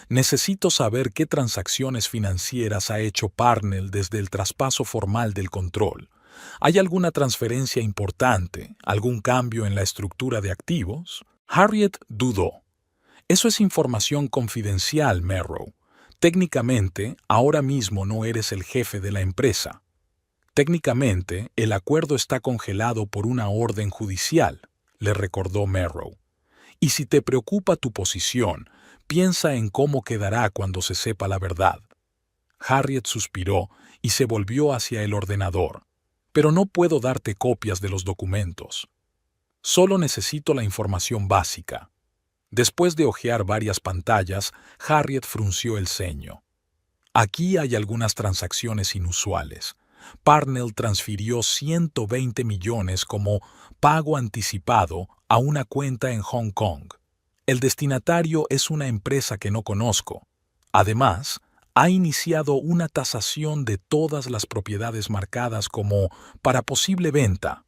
«Necesito saber qué transacciones financieras ha hecho Parnell desde el traspaso formal del control. ¿Hay alguna transferencia importante, algún cambio en la estructura de activos?» Harriet dudó. «Eso es información confidencial, Merrow. Técnicamente, ahora mismo no eres el jefe de la empresa. Técnicamente, el acuerdo está congelado por una orden judicial», le recordó Merrow. «Y si te preocupa tu posición, piensa en cómo quedará cuando se sepa la verdad». Harriet suspiró y se volvió hacia el ordenador. «Pero no puedo darte copias de los documentos. Solo necesito la información básica». Después de hojear varias pantallas, Harriet frunció el ceño. «Aquí hay algunas transacciones inusuales. Parnell transfirió 120 millones como pago anticipado a una cuenta en Hong Kong. El destinatario es una empresa que no conozco. Además, ha iniciado una tasación de todas las propiedades marcadas como para posible venta».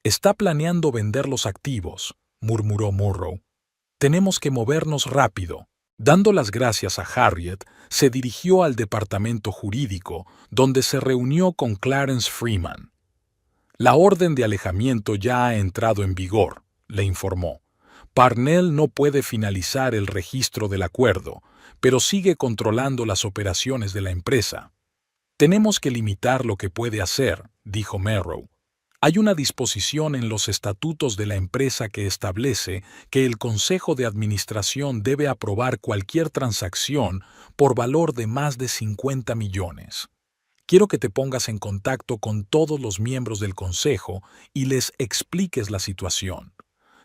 «Está planeando vender los activos», murmuró Murrow. «Tenemos que movernos rápido». Dando las gracias a Harriet, se dirigió al departamento jurídico, donde se reunió con Clarence Freeman. «La orden de alejamiento ya ha entrado en vigor», le informó. «Parnell no puede finalizar el registro del acuerdo, pero sigue controlando las operaciones de la empresa». «Tenemos que limitar lo que puede hacer», dijo Merrow. «Hay una disposición en los estatutos de la empresa que establece que el Consejo de Administración debe aprobar cualquier transacción por valor de más de 50 millones. Quiero que te pongas en contacto con todos los miembros del Consejo y les expliques la situación.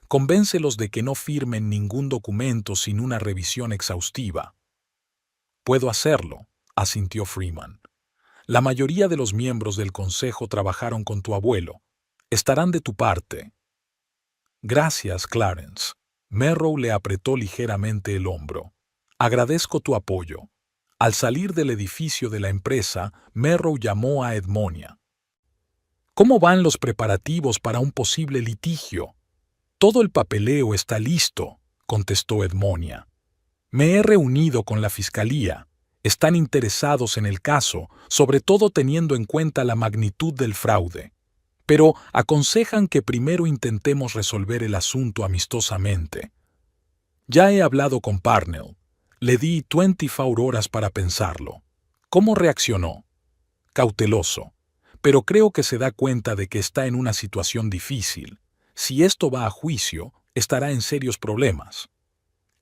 Convéncelos de que no firmen ningún documento sin una revisión exhaustiva». «Puedo hacerlo», asintió Freeman. «La mayoría de los miembros del Consejo trabajaron con tu abuelo. Estarán de tu parte». «Gracias, Clarence». Merrow le apretó ligeramente el hombro. «Agradezco tu apoyo». Al salir del edificio de la empresa, Merrow llamó a Edmonia. «¿Cómo van los preparativos para un posible litigio?» «Todo el papeleo está listo», contestó Edmonia. «Me he reunido con la fiscalía. Están interesados en el caso, sobre todo teniendo en cuenta la magnitud del fraude. Pero aconsejan que primero intentemos resolver el asunto amistosamente. Ya he hablado con Parnell. Le di 24 horas para pensarlo. ¿Cómo reaccionó? Cauteloso. Pero creo que se da cuenta de que está en una situación difícil. Si esto va a juicio, estará en serios problemas.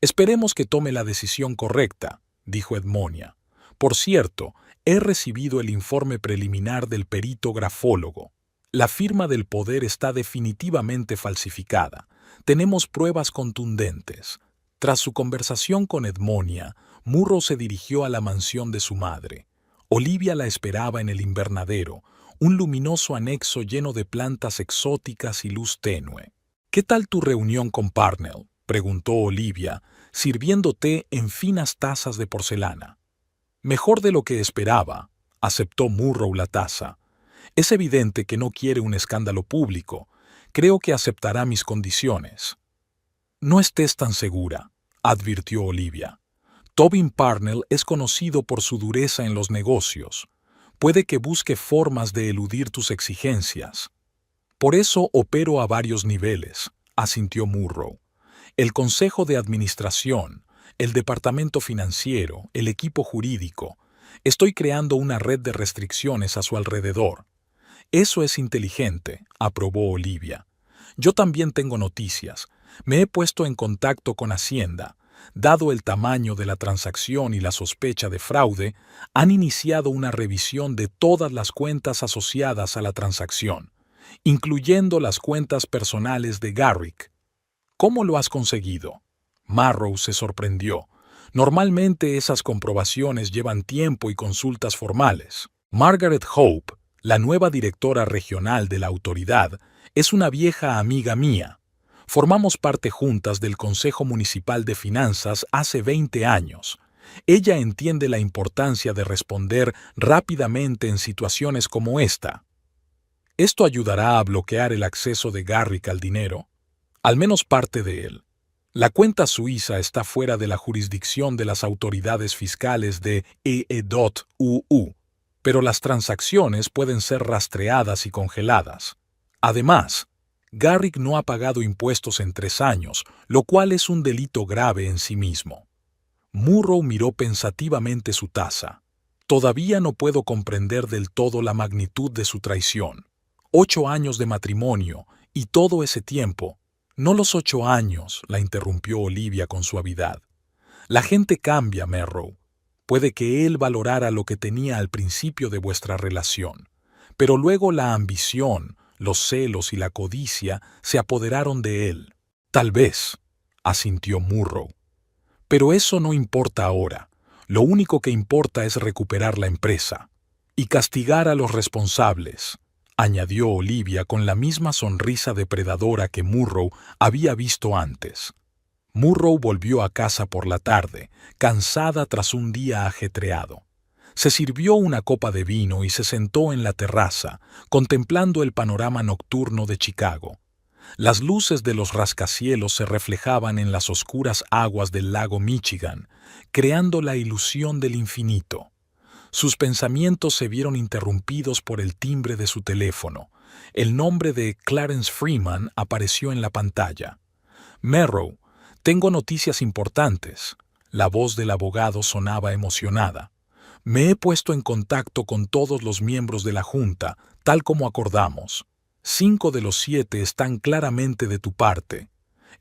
Esperemos que tome la decisión correcta, dijo Edmonia. Por cierto, he recibido el informe preliminar del perito grafólogo. La firma del poder está definitivamente falsificada. Tenemos pruebas contundentes. Tras su conversación con Edmonia, Murrow se dirigió a la mansión de su madre. Olivia la esperaba en el invernadero, un luminoso anexo lleno de plantas exóticas y luz tenue. ¿Qué tal tu reunión con Parnell?, preguntó Olivia, sirviendo té en finas tazas de porcelana. Mejor de lo que esperaba, aceptó Murrow la taza. Es evidente que no quiere un escándalo público. Creo que aceptará mis condiciones. No estés tan segura, advirtió Olivia. Tobin Parnell es conocido por su dureza en los negocios. Puede que busque formas de eludir tus exigencias. Por eso opero a varios niveles, asintió Murrow. El Consejo de Administración, el Departamento Financiero, el equipo jurídico. Estoy creando una red de restricciones a su alrededor. Eso es inteligente, aprobó Olivia. Yo también tengo noticias. Me he puesto en contacto con Hacienda. Dado el tamaño de la transacción y la sospecha de fraude, han iniciado una revisión de todas las cuentas asociadas a la transacción, incluyendo las cuentas personales de Garrick. ¿Cómo lo has conseguido? Marrow se sorprendió. Normalmente esas comprobaciones llevan tiempo y consultas formales. Margaret Hope, la nueva directora regional de la autoridad, es una vieja amiga mía. Formamos parte juntas del Consejo Municipal de Finanzas hace 20 años. Ella entiende la importancia de responder rápidamente en situaciones como esta. ¿Esto ayudará a bloquear el acceso de Garrick al dinero? Al menos parte de él. La cuenta suiza está fuera de la jurisdicción de las autoridades fiscales de EE.UU, pero las transacciones pueden ser rastreadas y congeladas. Además, Garrick no ha pagado impuestos en 3 años, lo cual es un delito grave en sí mismo. Murrow miró pensativamente su taza. Todavía no puedo comprender del todo la magnitud de su traición. 8 años de matrimonio, y todo ese tiempo. No los 8 años, la interrumpió Olivia con suavidad. La gente cambia, Merrow. Puede que él valorara lo que tenía al principio de vuestra relación, pero luego la ambición, los celos y la codicia se apoderaron de él. Tal vez, asintió Murrow. Pero eso no importa ahora. Lo único que importa es recuperar la empresa y castigar a los responsables, añadió Olivia con la misma sonrisa depredadora que Murrow había visto antes. Murrow volvió a casa por la tarde, cansada tras un día ajetreado. Se sirvió una copa de vino y se sentó en la terraza, contemplando el panorama nocturno de Chicago. Las luces de los rascacielos se reflejaban en las oscuras aguas del lago Michigan, creando la ilusión del infinito. Sus pensamientos se vieron interrumpidos por el timbre de su teléfono. El nombre de Clarence Freeman apareció en la pantalla. Merrow, tengo noticias importantes. La voz del abogado sonaba emocionada. Me he puesto en contacto con todos los miembros de la Junta, tal como acordamos. 5 de los 7 están claramente de tu parte.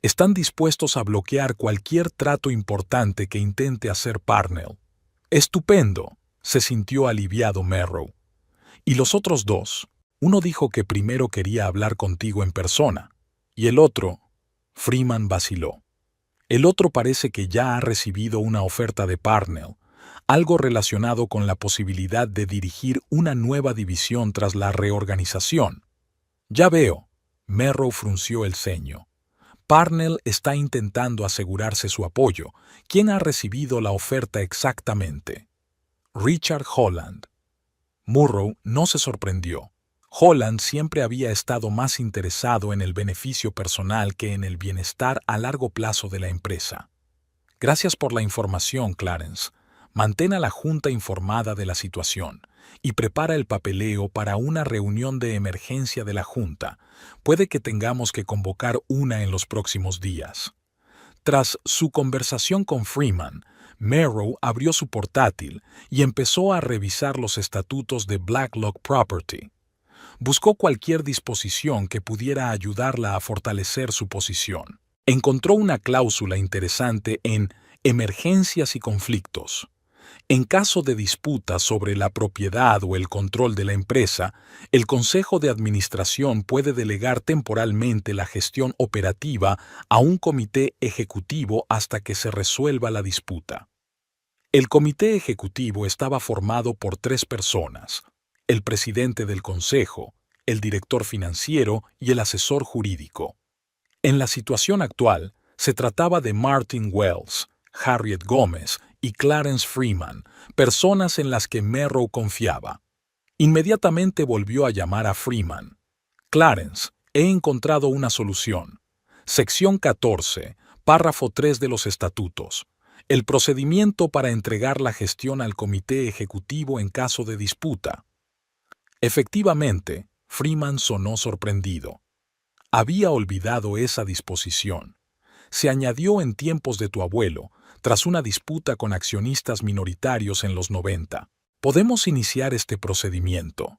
Están dispuestos a bloquear cualquier trato importante que intente hacer Parnell. Estupendo, se sintió aliviado Merrow. ¿Y los otros 2? Uno dijo que primero quería hablar contigo en persona. ¿Y el otro? Freeman vaciló. El otro parece que ya ha recibido una oferta de Parnell, algo relacionado con la posibilidad de dirigir una nueva división tras la reorganización. Ya veo, Merrow frunció el ceño. Parnell está intentando asegurarse su apoyo. ¿Quién ha recibido la oferta exactamente? Richard Holland. Murrow no se sorprendió. Holland siempre había estado más interesado en el beneficio personal que en el bienestar a largo plazo de la empresa. Gracias por la información, Clarence. Mantén a la Junta informada de la situación y prepara el papeleo para una reunión de emergencia de la Junta. Puede que tengamos que convocar una en los próximos días. Tras su conversación con Freeman, Merrow abrió su portátil y empezó a revisar los estatutos de Blacklock Property. Buscó cualquier disposición que pudiera ayudarla a fortalecer su posición. Encontró una cláusula interesante en emergencias y conflictos. En caso de disputa sobre la propiedad o el control de la empresa, el Consejo de Administración puede delegar temporalmente la gestión operativa a un comité ejecutivo hasta que se resuelva la disputa. El comité ejecutivo estaba formado por 3 personas: el presidente del consejo, el director financiero y el asesor jurídico. En la situación actual, se trataba de Martin Wells, Harriet Gómez y Clarence Freeman, personas en las que Merrow confiaba. Inmediatamente volvió a llamar a Freeman. Clarence, he encontrado una solución. Sección 14, párrafo 3 de los estatutos. El procedimiento para entregar la gestión al comité ejecutivo en caso de disputa. Efectivamente, Freeman sonó sorprendido. Había olvidado esa disposición. Se añadió en tiempos de tu abuelo, tras una disputa con accionistas minoritarios en los 90. ¿Podemos iniciar este procedimiento?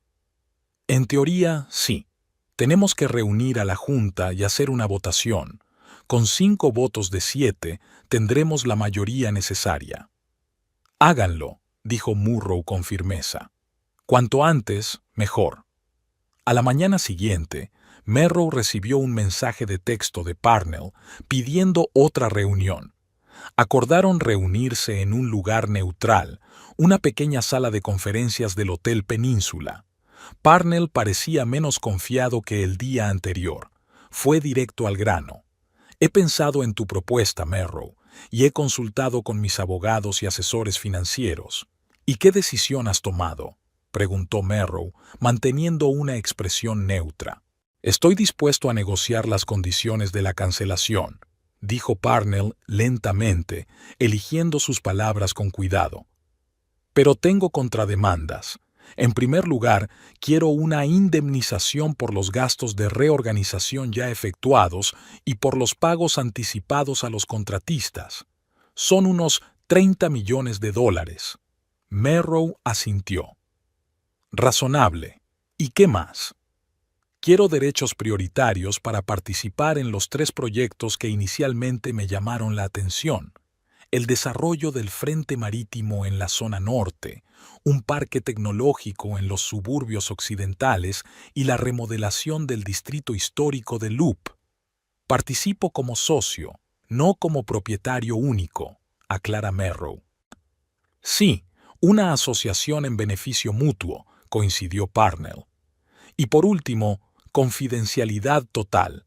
En teoría, sí. Tenemos que reunir a la Junta y hacer una votación. Con 5 votos de 7, tendremos la mayoría necesaria. Háganlo, dijo Murrow con firmeza. Cuanto antes, mejor. A la mañana siguiente, Merrow recibió un mensaje de texto de Parnell pidiendo otra reunión. Acordaron reunirse en un lugar neutral, una pequeña sala de conferencias del Hotel Península. Parnell parecía menos confiado que el día anterior. Fue directo al grano. He pensado en tu propuesta, Merrow, y he consultado con mis abogados y asesores financieros. ¿Y qué decisión has tomado?, preguntó Merrow, manteniendo una expresión neutra. Estoy dispuesto a negociar las condiciones de la cancelación, dijo Parnell lentamente, eligiendo sus palabras con cuidado. Pero tengo contrademandas. En primer lugar, quiero una indemnización por los gastos de reorganización ya efectuados y por los pagos anticipados a los contratistas. Son unos $30 millones. Merrow asintió. Razonable. ¿Y qué más? Quiero derechos prioritarios para participar en los 3 proyectos que inicialmente me llamaron la atención: el desarrollo del frente marítimo en la zona norte, un parque tecnológico en los suburbios occidentales y la remodelación del distrito histórico de Loop. Participo como socio, no como propietario único, aclara Merrow. Sí, una asociación en beneficio mutuo, coincidió Parnell. Y por último, confidencialidad total.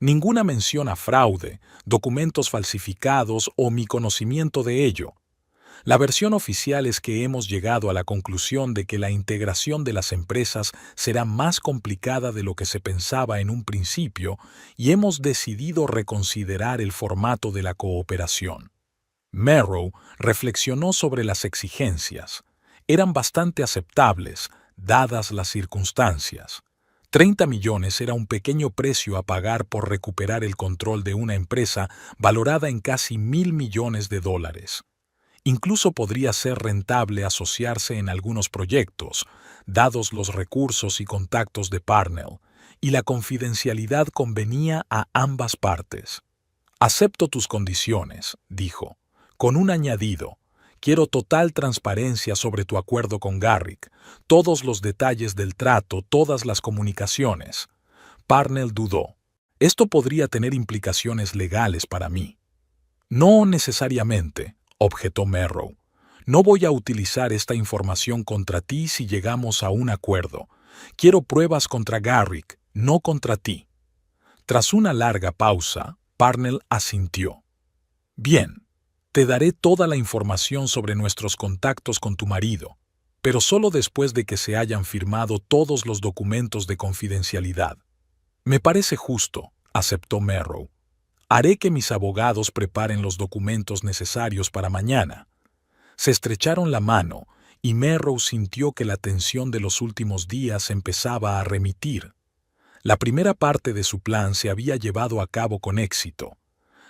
Ninguna mención a fraude, documentos falsificados o mi conocimiento de ello. La versión oficial es que hemos llegado a la conclusión de que la integración de las empresas será más complicada de lo que se pensaba en un principio y hemos decidido reconsiderar el formato de la cooperación. Merrow reflexionó sobre las exigencias. Eran bastante aceptables, dadas las circunstancias. 30 millones era un pequeño precio a pagar por recuperar el control de una empresa valorada en casi $1.000 millones. Incluso podría ser rentable asociarse en algunos proyectos, dados los recursos y contactos de Parnell, y la confidencialidad convenía a ambas partes. Acepto tus condiciones, dijo, con un añadido. Quiero total transparencia sobre tu acuerdo con Garrick, todos los detalles del trato, todas las comunicaciones. Parnell dudó. Esto podría tener implicaciones legales para mí. No necesariamente, objetó Merrow. No voy a utilizar esta información contra ti si llegamos a un acuerdo. Quiero pruebas contra Garrick, no contra ti. Tras una larga pausa, Parnell asintió. Bien. Te daré toda la información sobre nuestros contactos con tu marido, pero solo después de que se hayan firmado todos los documentos de confidencialidad. Me parece justo, aceptó Merrow. Haré que mis abogados preparen los documentos necesarios para mañana. Se estrecharon la mano y Merrow sintió que la tensión de los últimos días empezaba a remitir. La primera parte de su plan se había llevado a cabo con éxito.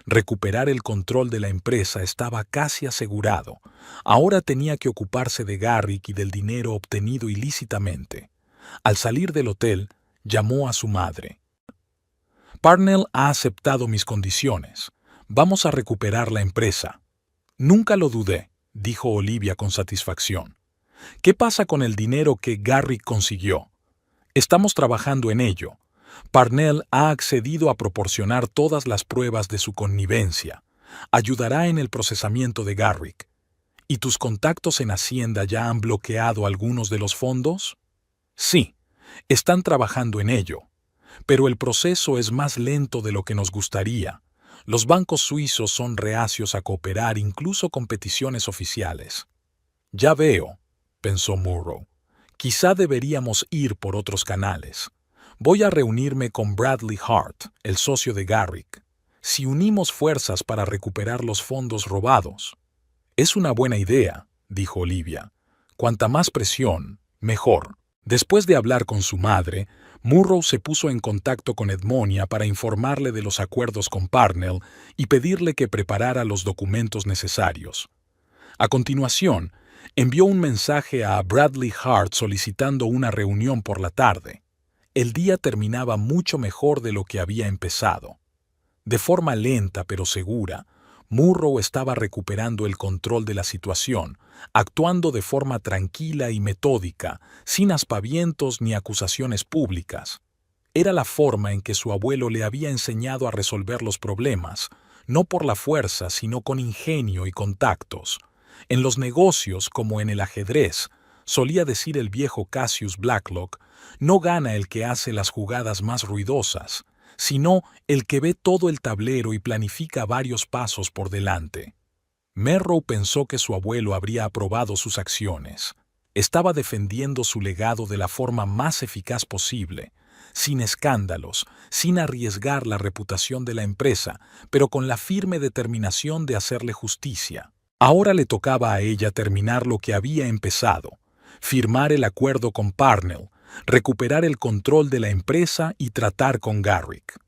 Recuperar el control de la empresa estaba casi asegurado. Ahora tenía que ocuparse de Garrick y del dinero obtenido ilícitamente. Al salir del hotel, llamó a su madre. Parnell ha aceptado mis condiciones. Vamos a recuperar la empresa. Nunca lo dudé, dijo Olivia con satisfacción. ¿Qué pasa con el dinero que Garrick consiguió? Estamos trabajando en ello. Parnell ha accedido a proporcionar todas las pruebas de su connivencia. Ayudará en el procesamiento de Garrick. ¿Y tus contactos en Hacienda ya han bloqueado algunos de los fondos? Sí, están trabajando en ello. Pero el proceso es más lento de lo que nos gustaría. Los bancos suizos son reacios a cooperar incluso con peticiones oficiales. Ya veo, pensó Murrow. Quizá deberíamos ir por otros canales. Voy a reunirme con Bradley Hart, el socio de Garrick. Si unimos fuerzas para recuperar los fondos robados. Es una buena idea, dijo Olivia. Cuanta más presión, mejor. Después de hablar con su madre, Murrow se puso en contacto con Edmonia para informarle de los acuerdos con Parnell y pedirle que preparara los documentos necesarios. A continuación, envió un mensaje a Bradley Hart solicitando una reunión por la tarde. El día terminaba mucho mejor de lo que había empezado. De forma lenta pero segura, Murrow estaba recuperando el control de la situación, actuando de forma tranquila y metódica, sin aspavientos ni acusaciones públicas. Era la forma en que su abuelo le había enseñado a resolver los problemas, no por la fuerza, sino con ingenio y contactos. En los negocios, como en el ajedrez, solía decir el viejo Cassius Blacklock, no gana el que hace las jugadas más ruidosas, sino el que ve todo el tablero y planifica varios pasos por delante. Merrow pensó que su abuelo habría aprobado sus acciones. Estaba defendiendo su legado de la forma más eficaz posible, sin escándalos, sin arriesgar la reputación de la empresa, pero con la firme determinación de hacerle justicia. Ahora le tocaba a ella terminar lo que había empezado, firmar el acuerdo con Parnell, recuperar el control de la empresa y tratar con Garrick.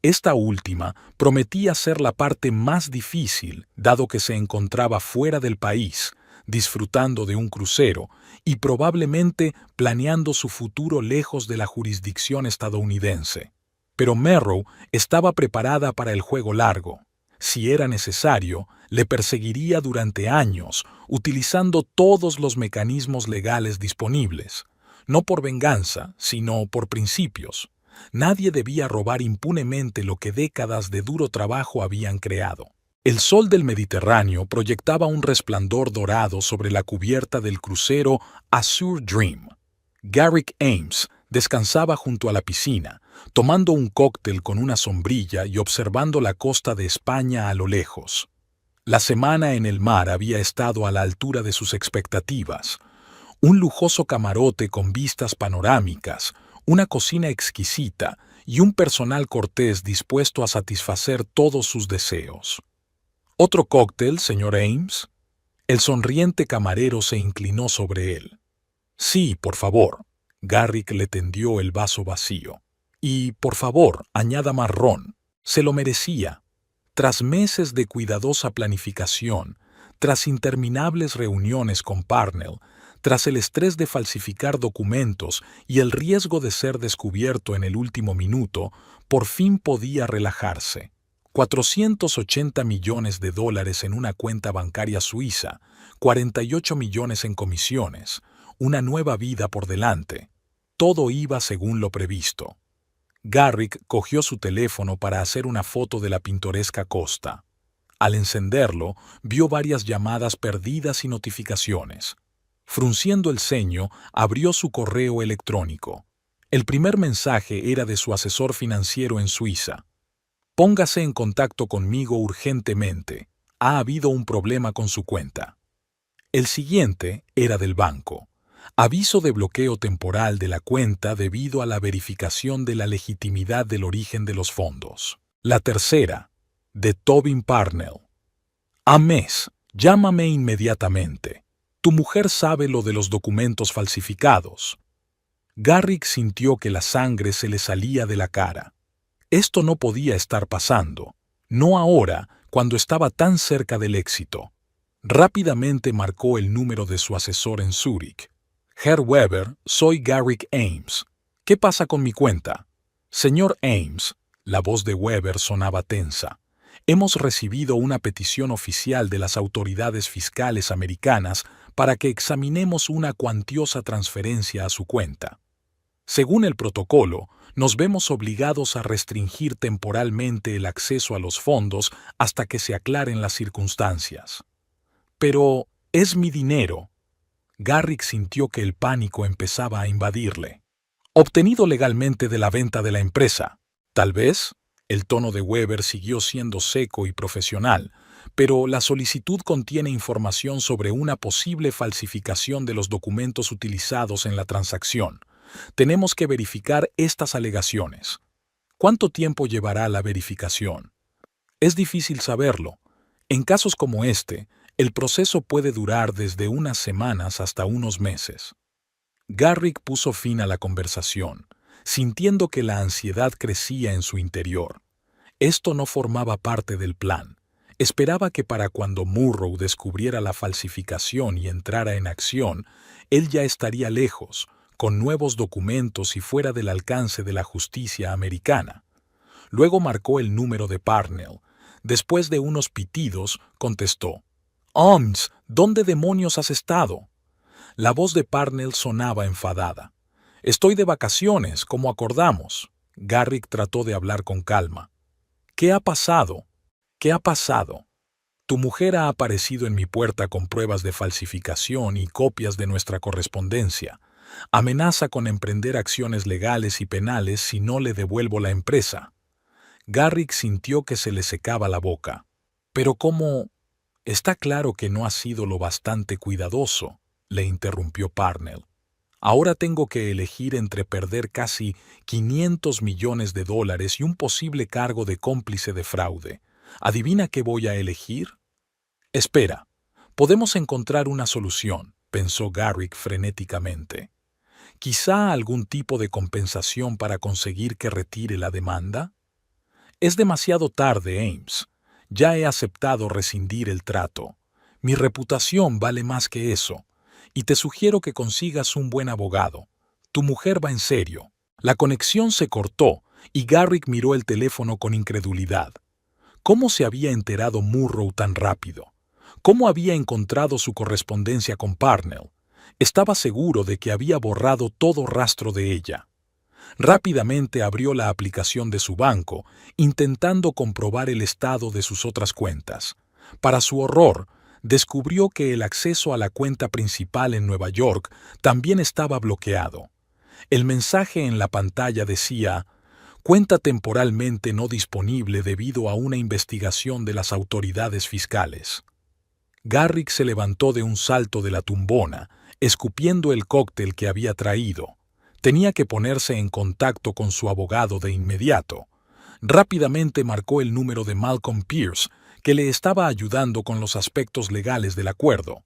Esta última prometía ser la parte más difícil, dado que se encontraba fuera del país, disfrutando de un crucero y probablemente planeando su futuro lejos de la jurisdicción estadounidense. Pero Merrow estaba preparada para el juego largo. Si era necesario, le perseguiría durante años, utilizando todos los mecanismos legales disponibles. No por venganza, sino por principios. Nadie debía robar impunemente lo que décadas de duro trabajo habían creado. El sol del Mediterráneo proyectaba un resplandor dorado sobre la cubierta del crucero Azure Dream. Garrick Ames descansaba junto a la piscina, tomando un cóctel con una sombrilla y observando la costa de España a lo lejos. La semana en el mar había estado a la altura de sus expectativas. Un lujoso camarote con vistas panorámicas, una cocina exquisita y un personal cortés dispuesto a satisfacer todos sus deseos. ¿Otro cóctel, señor Ames? El sonriente camarero se inclinó sobre él. Sí, por favor. Garrick le tendió el vaso vacío. Y, por favor, añada más ron. Se lo merecía. Tras meses de cuidadosa planificación, tras interminables reuniones con Parnell, tras el estrés de falsificar documentos y el riesgo de ser descubierto en el último minuto, por fin podía relajarse. 480 millones de dólares en una cuenta bancaria suiza, 48 millones en comisiones, una nueva vida por delante. Todo iba según lo previsto. Garrick cogió su teléfono para hacer una foto de la pintoresca costa. Al encenderlo, vio varias llamadas perdidas y notificaciones. Frunciendo el ceño, abrió su correo electrónico. El primer mensaje era de su asesor financiero en Suiza. Póngase en contacto conmigo urgentemente. Ha habido un problema con su cuenta. El siguiente era del banco. Aviso de bloqueo temporal de la cuenta debido a la verificación de la legitimidad del origen de los fondos. La tercera, de Tobin Parnell. Ames, llámame inmediatamente. Tu mujer sabe lo de los documentos falsificados. Garrick sintió que la sangre se le salía de la cara. Esto no podía estar pasando. No ahora, cuando estaba tan cerca del éxito. Rápidamente marcó el número de su asesor en Zúrich. Herr Weber, soy Garrick Ames. ¿Qué pasa con mi cuenta? Señor Ames, la voz de Weber sonaba tensa. Hemos recibido una petición oficial de las autoridades fiscales americanas para que examinemos una cuantiosa transferencia a su cuenta. Según el protocolo, nos vemos obligados a restringir temporalmente el acceso a los fondos hasta que se aclaren las circunstancias. Pero es mi dinero. Garrick sintió que el pánico empezaba a invadirle. Obtenido legalmente de la venta de la empresa. Tal vez. El tono de Weber siguió siendo seco y profesional, pero la solicitud contiene información sobre una posible falsificación de los documentos utilizados en la transacción. Tenemos que verificar estas alegaciones. ¿Cuánto tiempo llevará la verificación? Es difícil saberlo. En casos como este, el proceso puede durar desde unas semanas hasta unos meses. Garrick puso fin a la conversación, sintiendo que la ansiedad crecía en su interior. Esto no formaba parte del plan. Esperaba que para cuando Murrow descubriera la falsificación y entrara en acción, él ya estaría lejos, con nuevos documentos y fuera del alcance de la justicia americana. Luego marcó el número de Parnell. Después de unos pitidos, contestó: «Ames, ¿dónde demonios has estado?» La voz de Parnell sonaba enfadada. «Estoy de vacaciones, como acordamos». Garrick trató de hablar con calma. «¿Qué ha pasado? ¿Qué ha pasado? Tu mujer ha aparecido en mi puerta con pruebas de falsificación y copias de nuestra correspondencia. Amenaza con emprender acciones legales y penales si no le devuelvo la empresa». Garrick sintió que se le secaba la boca. «Pero ¿cómo? Está claro que no ha sido lo bastante cuidadoso», le interrumpió Parnell. «Ahora tengo que elegir entre perder casi $500 millones y un posible cargo de cómplice de fraude. ¿Adivina qué voy a elegir?» «Espera, podemos encontrar una solución», pensó Garrick frenéticamente. «¿Quizá algún tipo de compensación para conseguir que retire la demanda?» «Es demasiado tarde, Ames. Ya he aceptado rescindir el trato. Mi reputación vale más que eso. Y te sugiero que consigas un buen abogado. Tu mujer va en serio». La conexión se cortó y Garrick miró el teléfono con incredulidad. ¿Cómo se había enterado Murrow tan rápido? ¿Cómo había encontrado su correspondencia con Parnell? Estaba seguro de que había borrado todo rastro de ella. Rápidamente abrió la aplicación de su banco, intentando comprobar el estado de sus otras cuentas. Para su horror, descubrió que el acceso a la cuenta principal en Nueva York también estaba bloqueado. El mensaje en la pantalla decía: «Cuenta temporalmente no disponible debido a una investigación de las autoridades fiscales». Garrick se levantó de un salto de la tumbona, escupiendo el cóctel que había traído. Tenía que ponerse en contacto con su abogado de inmediato. Rápidamente marcó el número de Malcolm Pierce, que le estaba ayudando con los aspectos legales del acuerdo.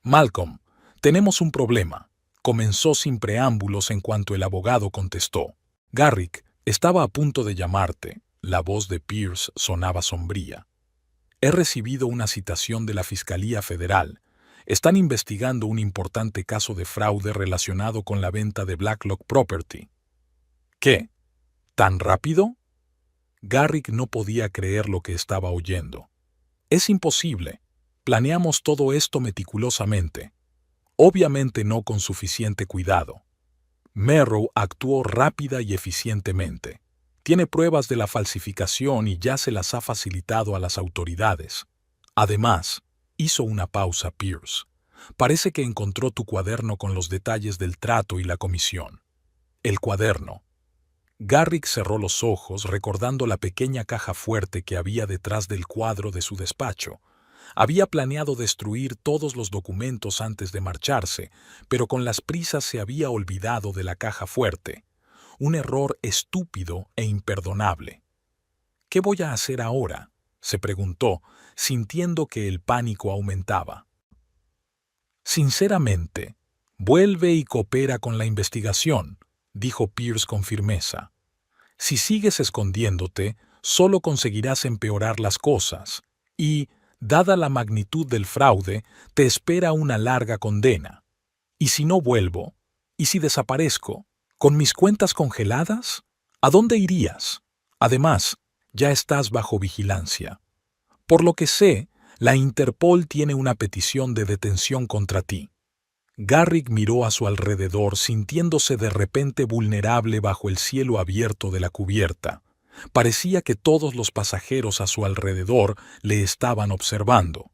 «Malcolm, tenemos un problema», comenzó sin preámbulos en cuanto el abogado contestó. «Garrick, estaba a punto de llamarte». La voz de Pierce sonaba sombría. «He recibido una citación de la Fiscalía Federal. Están investigando un importante caso de fraude relacionado con la venta de Blacklock Property». «¿Qué? ¿Tan rápido?» Garrick no podía creer lo que estaba oyendo. «Es imposible. Planeamos todo esto meticulosamente. Obviamente no con suficiente cuidado. Merrow actuó rápida y eficientemente. Tiene pruebas de la falsificación y ya se las ha facilitado a las autoridades. Además», hizo una pausa Pierce, «parece que encontró tu cuaderno con los detalles del trato y la comisión». «El cuaderno». Garrick cerró los ojos recordando la pequeña caja fuerte que había detrás del cuadro de su despacho. Había planeado destruir todos los documentos antes de marcharse, pero con las prisas se había olvidado de la caja fuerte. Un error estúpido e imperdonable. «¿Qué voy a hacer ahora?», se preguntó, sintiendo que el pánico aumentaba. «Sinceramente, vuelve y coopera con la investigación», dijo Pierce con firmeza. «Si sigues escondiéndote, solo conseguirás empeorar las cosas y, dada la magnitud del fraude, te espera una larga condena. ¿Y si no vuelvo? ¿Y si desaparezco? ¿Con mis cuentas congeladas? ¿A dónde irías? Además, ya estás bajo vigilancia. Por lo que sé, la Interpol tiene una petición de detención contra ti. Garrick miró a su alrededor sintiéndose de repente vulnerable bajo el cielo abierto de la cubierta. Parecía que todos los pasajeros a su alrededor le estaban observando.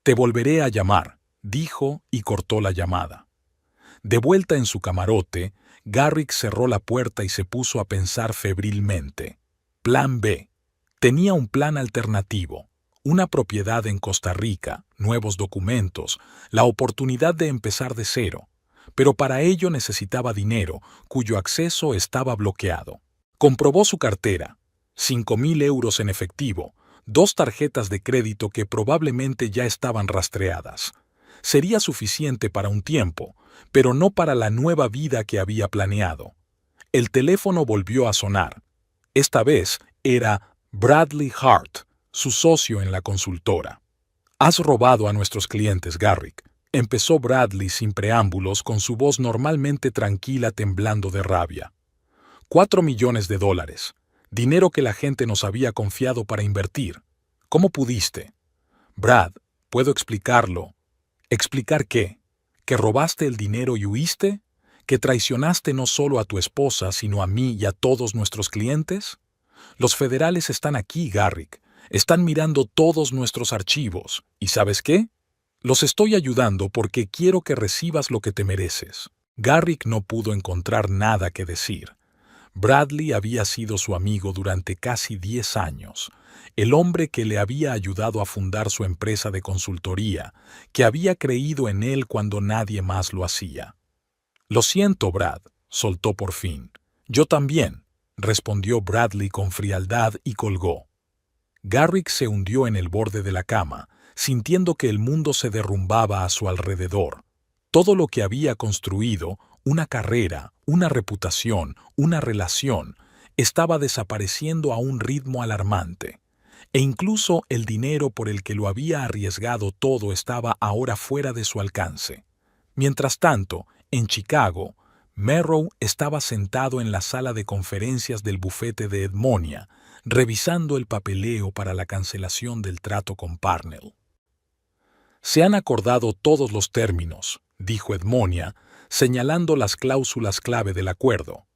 «Te volveré a llamar», dijo y cortó la llamada. De vuelta en su camarote, Garrick cerró la puerta y se puso a pensar febrilmente. Plan B. Tenía un plan alternativo. Una propiedad en Costa Rica, nuevos documentos, la oportunidad de empezar de cero. Pero para ello necesitaba dinero, cuyo acceso estaba bloqueado. Comprobó su cartera. 5.000 euros en efectivo, 2 tarjetas de crédito que probablemente ya estaban rastreadas. Sería suficiente para un tiempo, pero no para la nueva vida que había planeado. El teléfono volvió a sonar. Esta vez era Bradley Hart, su socio en la consultora. «Has robado a nuestros clientes, Garrick», empezó Bradley sin preámbulos con su voz normalmente tranquila temblando de rabia. $4 millones, dinero que la gente nos había confiado para invertir. ¿Cómo pudiste? Brad, ¿puedo explicarlo? ¿Explicar qué? ¿Que robaste el dinero y huiste? ¿Que traicionaste no solo a tu esposa, sino a mí y a todos nuestros clientes? Los federales están aquí, Garrick. Están mirando todos nuestros archivos. ¿Y sabes qué? Los estoy ayudando porque quiero que recibas lo que te mereces. Garrick no pudo encontrar nada que decir. Bradley había sido su amigo durante casi 10 años, el hombre que le había ayudado a fundar su empresa de consultoría, que había creído en él cuando nadie más lo hacía. «Lo siento, Brad», soltó por fin. «Yo también», respondió Bradley con frialdad y colgó. Garrick se hundió en el borde de la cama, sintiendo que el mundo se derrumbaba a su alrededor. Todo lo que había construido, una carrera, una reputación, una relación, estaba desapareciendo a un ritmo alarmante. E incluso el dinero por el que lo había arriesgado todo estaba ahora fuera de su alcance. Mientras tanto, en Chicago, Merrow estaba sentado en la sala de conferencias del bufete de Edmonia, revisando el papeleo para la cancelación del trato con Parnell. «Se han acordado todos los términos», dijo Edmonia, señalando las cláusulas clave del acuerdo.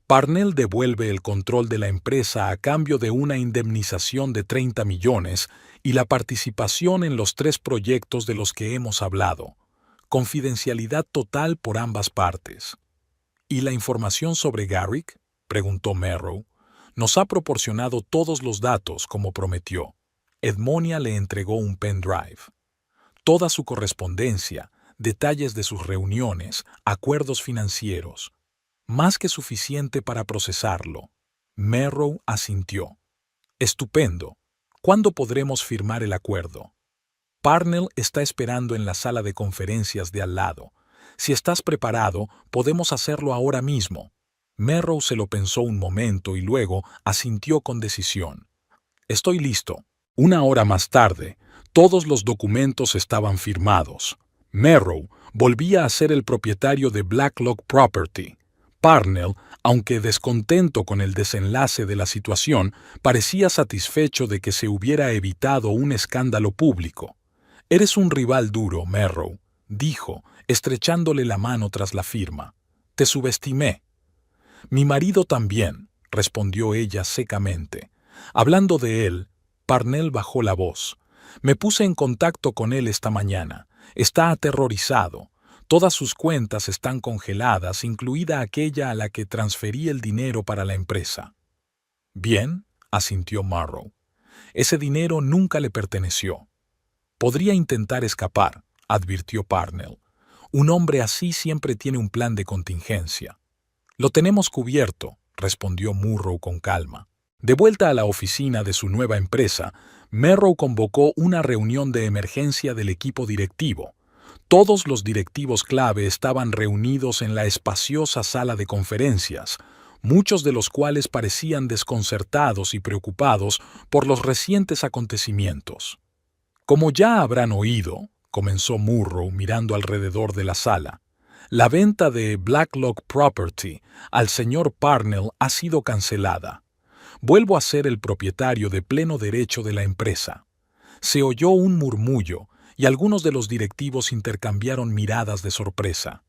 «Parnell devuelve el control de la empresa a cambio de una indemnización de 30 millones y la participación en los 3 proyectos de los que hemos hablado. Confidencialidad total por ambas partes». «¿Y la información sobre Garrick?», preguntó Merrow. «Nos ha proporcionado todos los datos, como prometió». Edmonia le entregó un pendrive. Toda su correspondencia, detalles de sus reuniones, acuerdos financieros. Más que suficiente para procesarlo. Merrow asintió. «Estupendo. ¿Cuándo podremos firmar el acuerdo?» «Parnell está esperando en la sala de conferencias de al lado. Si estás preparado, podemos hacerlo ahora mismo». Merrow se lo pensó un momento y luego asintió con decisión. «Estoy listo». 1 hora más tarde, todos los documentos estaban firmados. Merrow volvía a ser el propietario de Blacklock Property. Parnell, aunque descontento con el desenlace de la situación, parecía satisfecho de que se hubiera evitado un escándalo público. «Eres un rival duro, Merrow», dijo, estrechándole la mano tras la firma. «Te subestimé». «Mi marido también», respondió ella secamente. Hablando de él, Parnell bajó la voz. «Me puse en contacto con él esta mañana. Está aterrorizado. Todas sus cuentas están congeladas, incluida aquella a la que transferí el dinero para la empresa». «Bien», asintió Merrow. «Ese dinero nunca le perteneció». «Podría intentar escapar», advirtió Parnell. «Un hombre así siempre tiene un plan de contingencia». «Lo tenemos cubierto», respondió Merrow con calma. De vuelta a la oficina de su nueva empresa, Merrow convocó una reunión de emergencia del equipo directivo. Todos los directivos clave estaban reunidos en la espaciosa sala de conferencias. muchos de los cuales parecían desconcertados y preocupados por los recientes acontecimientos. Como ya habrán oído, comenzó Murrow mirando alrededor de la sala, la venta de Blacklock Property al señor Parnell ha sido cancelada. Vuelvo a ser el propietario de pleno derecho de la empresa. Se oyó un murmullo y algunos de los directivos intercambiaron miradas de sorpresa.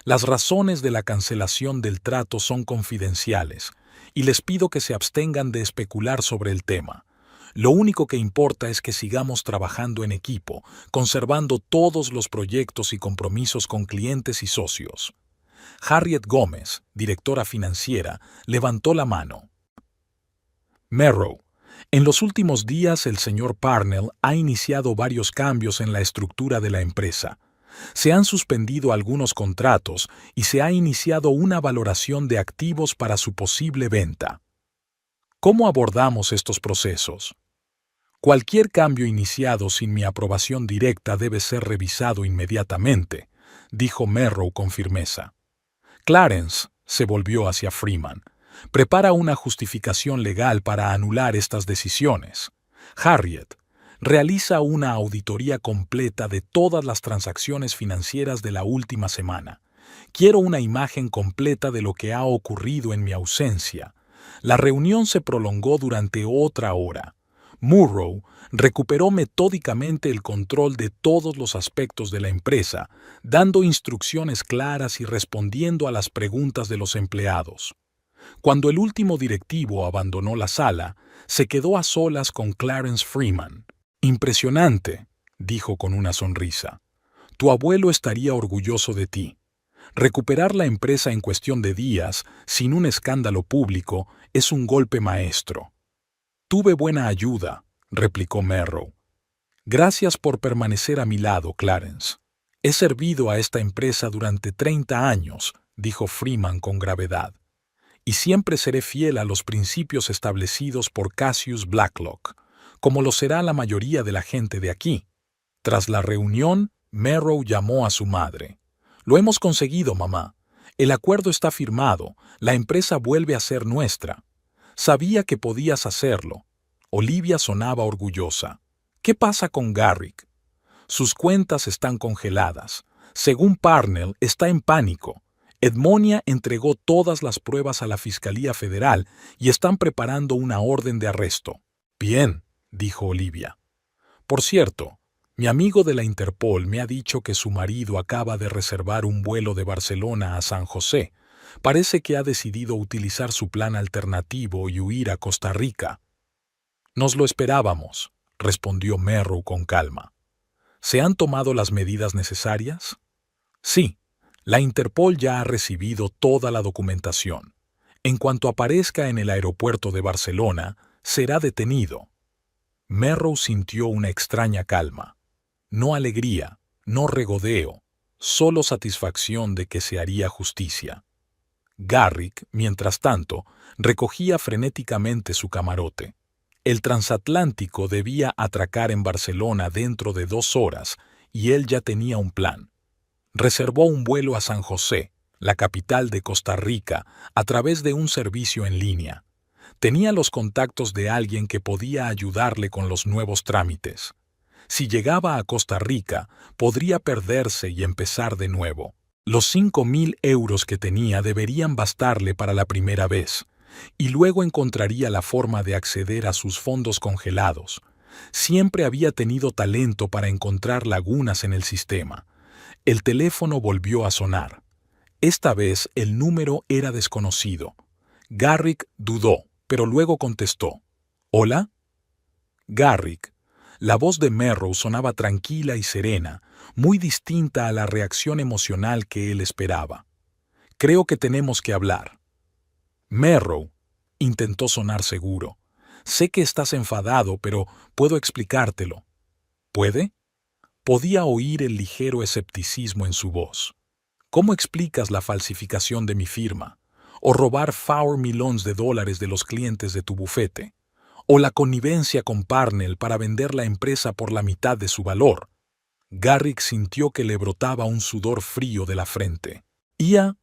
Las razones de la cancelación del trato son confidenciales y les pido que se abstengan de especular sobre el tema. Lo único que importa es que sigamos trabajando en equipo, conservando todos los proyectos y compromisos con clientes y socios. Harriet Gómez, directora financiera, levantó la mano. Merrow, en los últimos días el señor Parnell ha iniciado varios cambios en la estructura de la empresa. Se han suspendido algunos contratos y se ha iniciado una valoración de activos para su posible venta. ¿Cómo abordamos estos procesos? Cualquier cambio iniciado sin mi aprobación directa debe ser revisado inmediatamente, dijo Merrow con firmeza. Clarence se volvió hacia Freeman. Prepara una justificación legal para anular estas decisiones. Harriet, realiza una auditoría completa de todas las transacciones financieras de la última semana. Quiero una imagen completa de lo que ha ocurrido en mi ausencia. La reunión se prolongó durante otra hora. Murrow recuperó metódicamente el control de todos los aspectos de la empresa, dando instrucciones claras y respondiendo a las preguntas de los empleados. Cuando el último directivo abandonó la sala, se quedó a solas con Clarence Freeman. «Impresionante», dijo con una sonrisa. «Tu abuelo estaría orgulloso de ti. Recuperar la empresa en cuestión de días, sin un escándalo público, es un golpe maestro». «Tuve buena ayuda», replicó Merrow. «Gracias por permanecer a mi lado, Clarence. He servido a esta empresa durante 30 años», dijo Freeman con gravedad. «Y siempre seré fiel a los principios establecidos por Cassius Blacklock, como lo será la mayoría de la gente de aquí». Tras la reunión, Merrow llamó a su madre. «Lo hemos conseguido, mamá. El acuerdo está firmado. La empresa vuelve a ser nuestra. Sabía que podías hacerlo». Olivia sonaba orgullosa. «¿Qué pasa con Garrick?» «Sus cuentas están congeladas. Según Parnell, está en pánico. Edmonia entregó todas las pruebas a la Fiscalía Federal y están preparando una orden de arresto». «Bien», dijo Olivia. «Por cierto, mi amigo de la Interpol me ha dicho que su marido acaba de reservar un vuelo de Barcelona a San José. Parece que ha decidido utilizar su plan alternativo y huir a Costa Rica». «Nos lo esperábamos», respondió Merrow con calma. «¿Se han tomado las medidas necesarias?» «Sí, la Interpol ya ha recibido toda la documentación. En cuanto aparezca en el aeropuerto de Barcelona, será detenido». Merrow sintió una extraña calma. No alegría, no regodeo, solo satisfacción de que se haría justicia. Garrick, mientras tanto, recogía frenéticamente su camarote. El transatlántico debía atracar en Barcelona dentro de 2 horas y él ya tenía un plan. Reservó un vuelo a San José, la capital de Costa Rica, a través de un servicio en línea. Tenía los contactos de alguien que podía ayudarle con los nuevos trámites. Si llegaba a Costa Rica, podría perderse y empezar de nuevo. Los 5.000 euros que tenía deberían bastarle para la primera vez, y luego encontraría la forma de acceder a sus fondos congelados. Siempre había tenido talento para encontrar lagunas en el sistema. El teléfono volvió a sonar. Esta vez el número era desconocido. Garrick dudó, pero luego contestó. «¿Hola?» «Garrick». La voz de Merrow sonaba tranquila y serena, muy distinta a la reacción emocional que él esperaba. «Creo que tenemos que hablar». «Merrow», intentó sonar seguro. «Sé que estás enfadado, pero puedo explicártelo». «¿Puede?» Podía oír el ligero escepticismo en su voz. «¿Cómo explicas la falsificación de mi firma? ¿O robar $4 millones de los clientes de tu bufete? ¿O la connivencia con Parnell para vender la empresa por la mitad de su valor?» Garrick sintió que le brotaba un sudor frío de la frente. «Ia».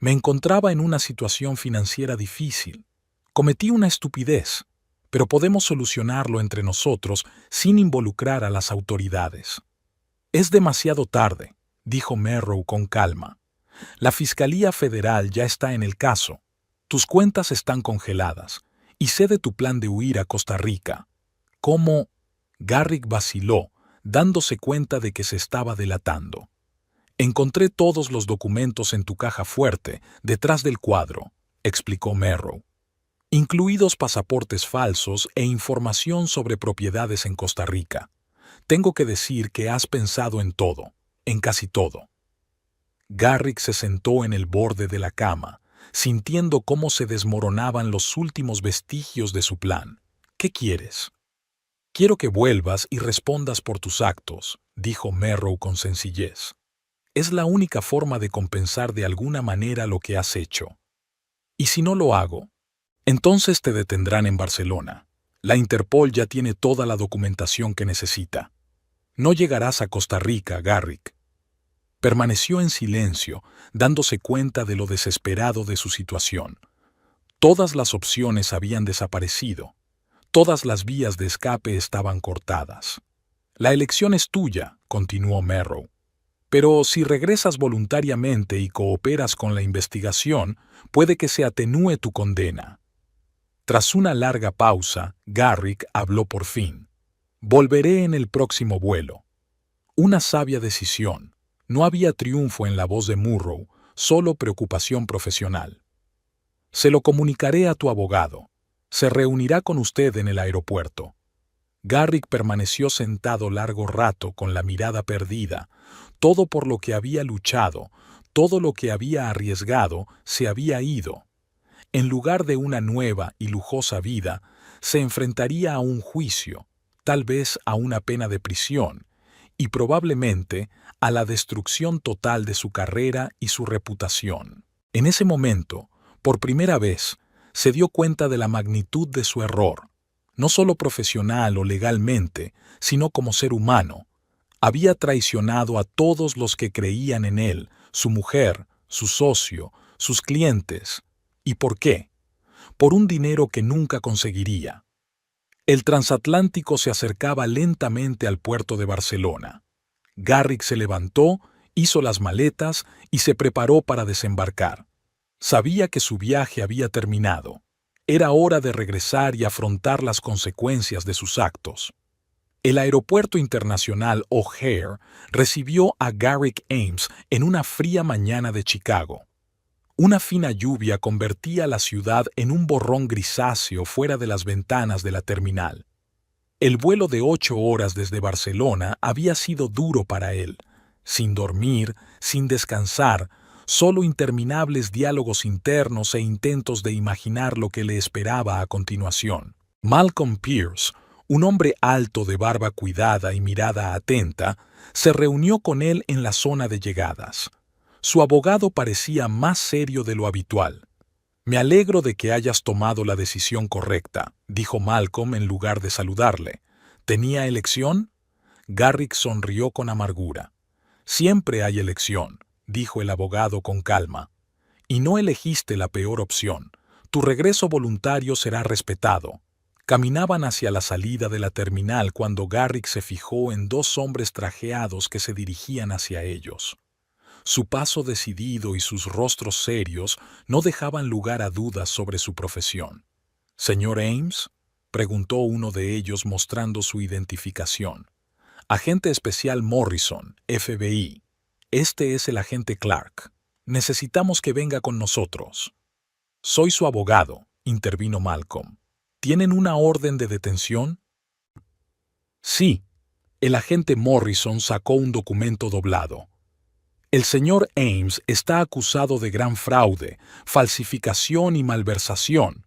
Me encontraba en una situación financiera difícil. Cometí una estupidez, pero podemos solucionarlo entre nosotros sin involucrar a las autoridades. Es demasiado tarde, dijo Merrow con calma. La Fiscalía Federal ya está en el caso. Tus cuentas están congeladas y sé de tu plan de huir a Costa Rica. ¿Cómo? Garrick vaciló, dándose cuenta de que se estaba delatando. Encontré todos los documentos en tu caja fuerte, detrás del cuadro, explicó Merrow, incluidos pasaportes falsos e información sobre propiedades en Costa Rica. Tengo que decir que has pensado en todo, en casi todo. Garrick se sentó en el borde de la cama, sintiendo cómo se desmoronaban los últimos vestigios de su plan. ¿Qué quieres? Quiero que vuelvas y respondas por tus actos, dijo Merrow con sencillez. Es la única forma de compensar de alguna manera lo que has hecho. ¿Y si no lo hago? Entonces te detendrán en Barcelona. La Interpol ya tiene toda la documentación que necesita. No llegarás a Costa Rica, Garrick. Permaneció en silencio, dándose cuenta de lo desesperado de su situación. Todas las opciones habían desaparecido. Todas las vías de escape estaban cortadas. La elección es tuya, continuó Merrow. Pero si regresas voluntariamente y cooperas con la investigación, puede que se atenúe tu condena. Tras una larga pausa, Garrick habló por fin. Volveré en el próximo vuelo. Una sabia decisión. No había triunfo en la voz de Merrow, solo preocupación profesional. Se lo comunicaré a tu abogado. Se reunirá con usted en el aeropuerto. Garrick permaneció sentado largo rato con la mirada perdida. Todo por lo que había luchado, todo lo que había arriesgado, se había ido. En lugar de una nueva y lujosa vida, se enfrentaría a un juicio, tal vez a una pena de prisión, y probablemente a la destrucción total de su carrera y su reputación. En ese momento, por primera vez, se dio cuenta de la magnitud de su error, no solo profesional o legalmente, sino como ser humano. Había traicionado a todos los que creían en él, su mujer, su socio, sus clientes. ¿Y por qué? Por un dinero que nunca conseguiría. El transatlántico se acercaba lentamente al puerto de Barcelona. Garrick se levantó, hizo las maletas y se preparó para desembarcar. Sabía que su viaje había terminado. Era hora de regresar y afrontar las consecuencias de sus actos. El aeropuerto internacional O'Hare recibió a Garrick Ames en una fría mañana de Chicago. Una fina lluvia convertía la ciudad en un borrón grisáceo fuera de las ventanas de la terminal. El vuelo de 8 horas desde Barcelona había sido duro para él. Sin dormir, sin descansar, solo interminables diálogos internos e intentos de imaginar lo que le esperaba a continuación. Malcolm Pierce, un hombre alto de barba cuidada y mirada atenta, se reunió con él en la zona de llegadas. Su abogado parecía más serio de lo habitual. «Me alegro de que hayas tomado la decisión correcta», dijo Malcolm en lugar de saludarle. ¿Tenía elección? Garrick sonrió con amargura. «Siempre hay elección», dijo el abogado con calma. «Y no elegiste la peor opción. Tu regreso voluntario será respetado». Caminaban hacia la salida de la terminal cuando Garrick se fijó en 2 hombres trajeados que se dirigían hacia ellos. Su paso decidido y sus rostros serios no dejaban lugar a dudas sobre su profesión. «¿Señor Ames?», preguntó uno de ellos mostrando su identificación. «Agente especial Morrison, FBI. Este es el agente Clark. Necesitamos que venga con nosotros». «Soy su abogado», intervino Malcolm. «¿Tienen una orden de detención?» «Sí». El agente Morrison sacó un documento doblado. «El señor Ames está acusado de gran fraude, falsificación y malversación».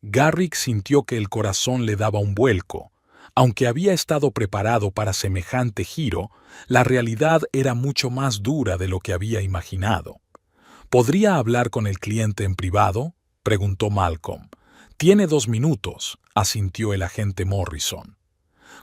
Garrick sintió que el corazón le daba un vuelco. Aunque había estado preparado para semejante giro, la realidad era mucho más dura de lo que había imaginado. «¿Podría hablar con el cliente en privado?», preguntó Malcolm. «Tiene 2 minutos», asintió el agente Morrison.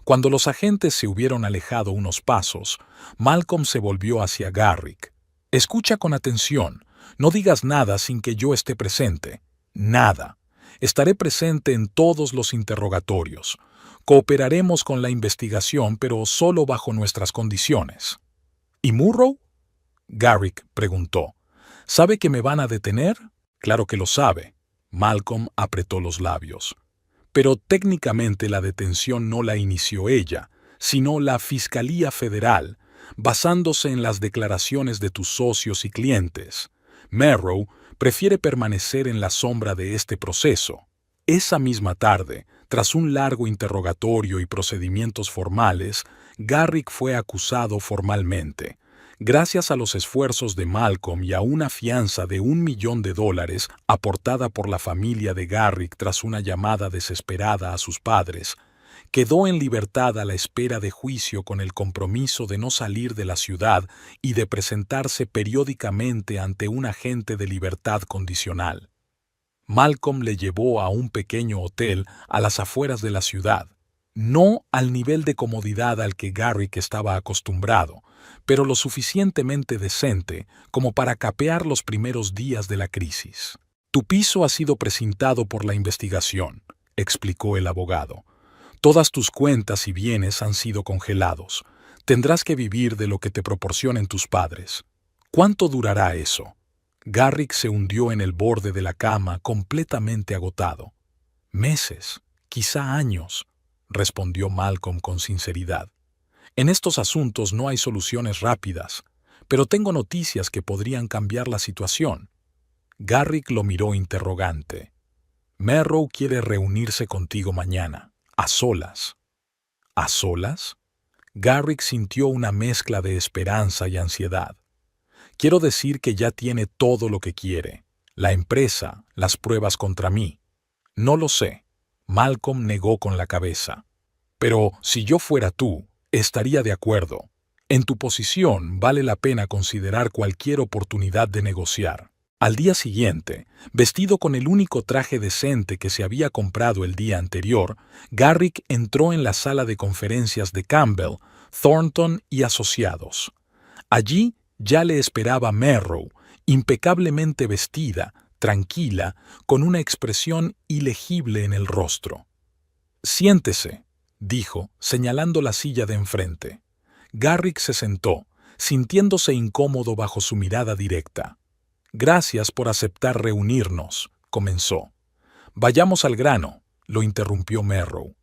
Cuando los agentes se hubieron alejado unos pasos, Malcolm se volvió hacia Garrick. «Escucha con atención. No digas nada sin que yo esté presente. Nada. Estaré presente en todos los interrogatorios. Cooperaremos con la investigación, pero solo bajo nuestras condiciones. ¿Y Murrow? Garrick preguntó. ¿Sabe que me van a detener? Claro que lo sabe. Malcolm apretó los labios. Pero técnicamente la detención no la inició ella, sino la Fiscalía Federal, basándose en las declaraciones de tus socios y clientes. Merrow prefiere permanecer en la sombra de este proceso. Esa misma tarde, tras un largo interrogatorio y procedimientos formales, Garrick fue acusado formalmente. Gracias a los esfuerzos de Malcolm y a una fianza de $1 millón aportada por la familia de Garrick tras una llamada desesperada a sus padres, quedó en libertad a la espera de juicio con el compromiso de no salir de la ciudad y de presentarse periódicamente ante un agente de libertad condicional. Malcolm le llevó a un pequeño hotel a las afueras de la ciudad, no al nivel de comodidad al que Garrick estaba acostumbrado, pero lo suficientemente decente como para capear los primeros días de la crisis. Tu piso ha sido precintado por la investigación, explicó el abogado. Todas tus cuentas y bienes han sido congelados. Tendrás que vivir de lo que te proporcionen tus padres. ¿Cuánto durará eso? Garrick se hundió en el borde de la cama completamente agotado. Meses, quizá años, respondió Malcolm con sinceridad. En estos asuntos no hay soluciones rápidas, pero tengo noticias que podrían cambiar la situación. Garrick lo miró interrogante. Merrow quiere reunirse contigo mañana, a solas. ¿A solas? Garrick sintió una mezcla de esperanza y ansiedad. Quiero decir que ya tiene todo lo que quiere. La empresa, las pruebas contra mí. No lo sé. Malcolm negó con la cabeza. Pero si yo fuera tú, estaría de acuerdo. En tu posición vale la pena considerar cualquier oportunidad de negociar. Al día siguiente, vestido con el único traje decente que se había comprado el día anterior, Garrick entró en la sala de conferencias de Campbell, Thornton y Asociados. Allí ya le esperaba Merrow, impecablemente vestida, tranquila, con una expresión ilegible en el rostro. «Siéntese», dijo, señalando la silla de enfrente. Garrick se sentó, sintiéndose incómodo bajo su mirada directa. «Gracias por aceptar reunirnos», comenzó. «Vayamos al grano», lo interrumpió Merrow.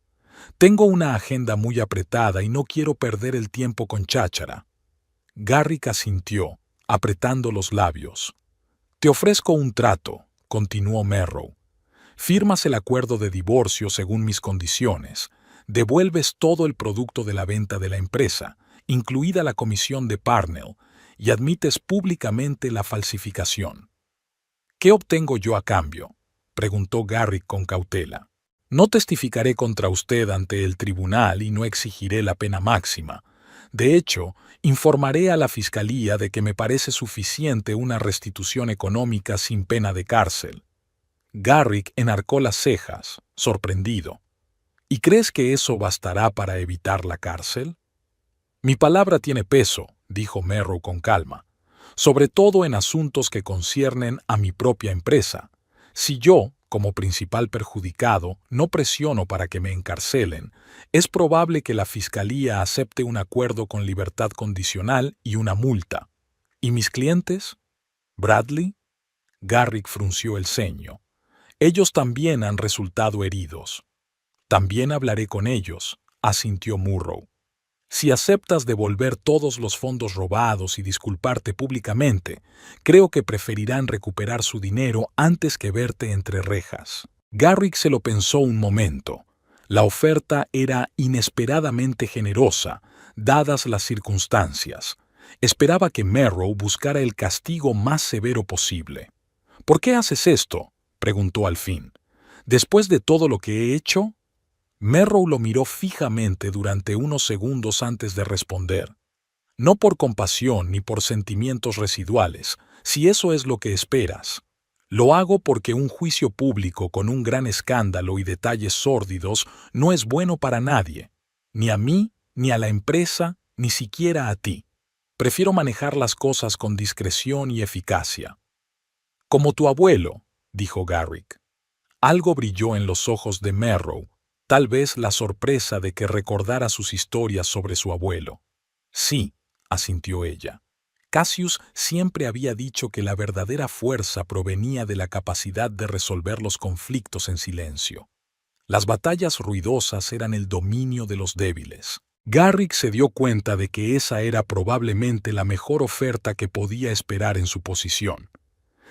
«Tengo una agenda muy apretada y no quiero perder el tiempo con cháchara». Garrick asintió, apretando los labios. «Te ofrezco un trato», continuó Merrow. «Firmas el acuerdo de divorcio según mis condiciones. Devuelves todo el producto de la venta de la empresa, incluida la comisión de Parnell, y admites públicamente la falsificación». «¿Qué obtengo yo a cambio?», preguntó Garrick con cautela. «No testificaré contra usted ante el tribunal y no exigiré la pena máxima. De hecho, informaré a la Fiscalía de que me parece suficiente una restitución económica sin pena de cárcel». Garrick enarcó las cejas, sorprendido. «¿Y crees que eso bastará para evitar la cárcel?». «Mi palabra tiene peso», dijo Merrow con calma, «sobre todo en asuntos que conciernen a mi propia empresa. Si yo, como principal perjudicado, no presiono para que me encarcelen, es probable que la Fiscalía acepte un acuerdo con libertad condicional y una multa. ¿Y mis clientes? ¿Bradley?». Garrick frunció el ceño. «Ellos también han resultado heridos». «También hablaré con ellos», asintió Murrow. «Si aceptas devolver todos los fondos robados y disculparte públicamente, creo que preferirán recuperar su dinero antes que verte entre rejas». Garrick se lo pensó un momento. La oferta era inesperadamente generosa, dadas las circunstancias. Esperaba que Merrow buscara el castigo más severo posible. «¿Por qué haces esto?», preguntó al fin. «¿Después de todo lo que he hecho?». Merrow lo miró fijamente durante unos segundos antes de responder. «No por compasión ni por sentimientos residuales, si eso es lo que esperas. Lo hago porque un juicio público con un gran escándalo y detalles sórdidos no es bueno para nadie, ni a mí, ni a la empresa, ni siquiera a ti. Prefiero manejar las cosas con discreción y eficacia». Como tu abuelo, dijo Garrick. Algo brilló en los ojos de Merrow, tal vez la sorpresa de que recordara sus historias sobre su abuelo. Sí, asintió ella. Cassius siempre había dicho que la verdadera fuerza provenía de la capacidad de resolver los conflictos en silencio. Las batallas ruidosas eran el dominio de los débiles. Garrick se dio cuenta de que esa era probablemente la mejor oferta que podía esperar en su posición.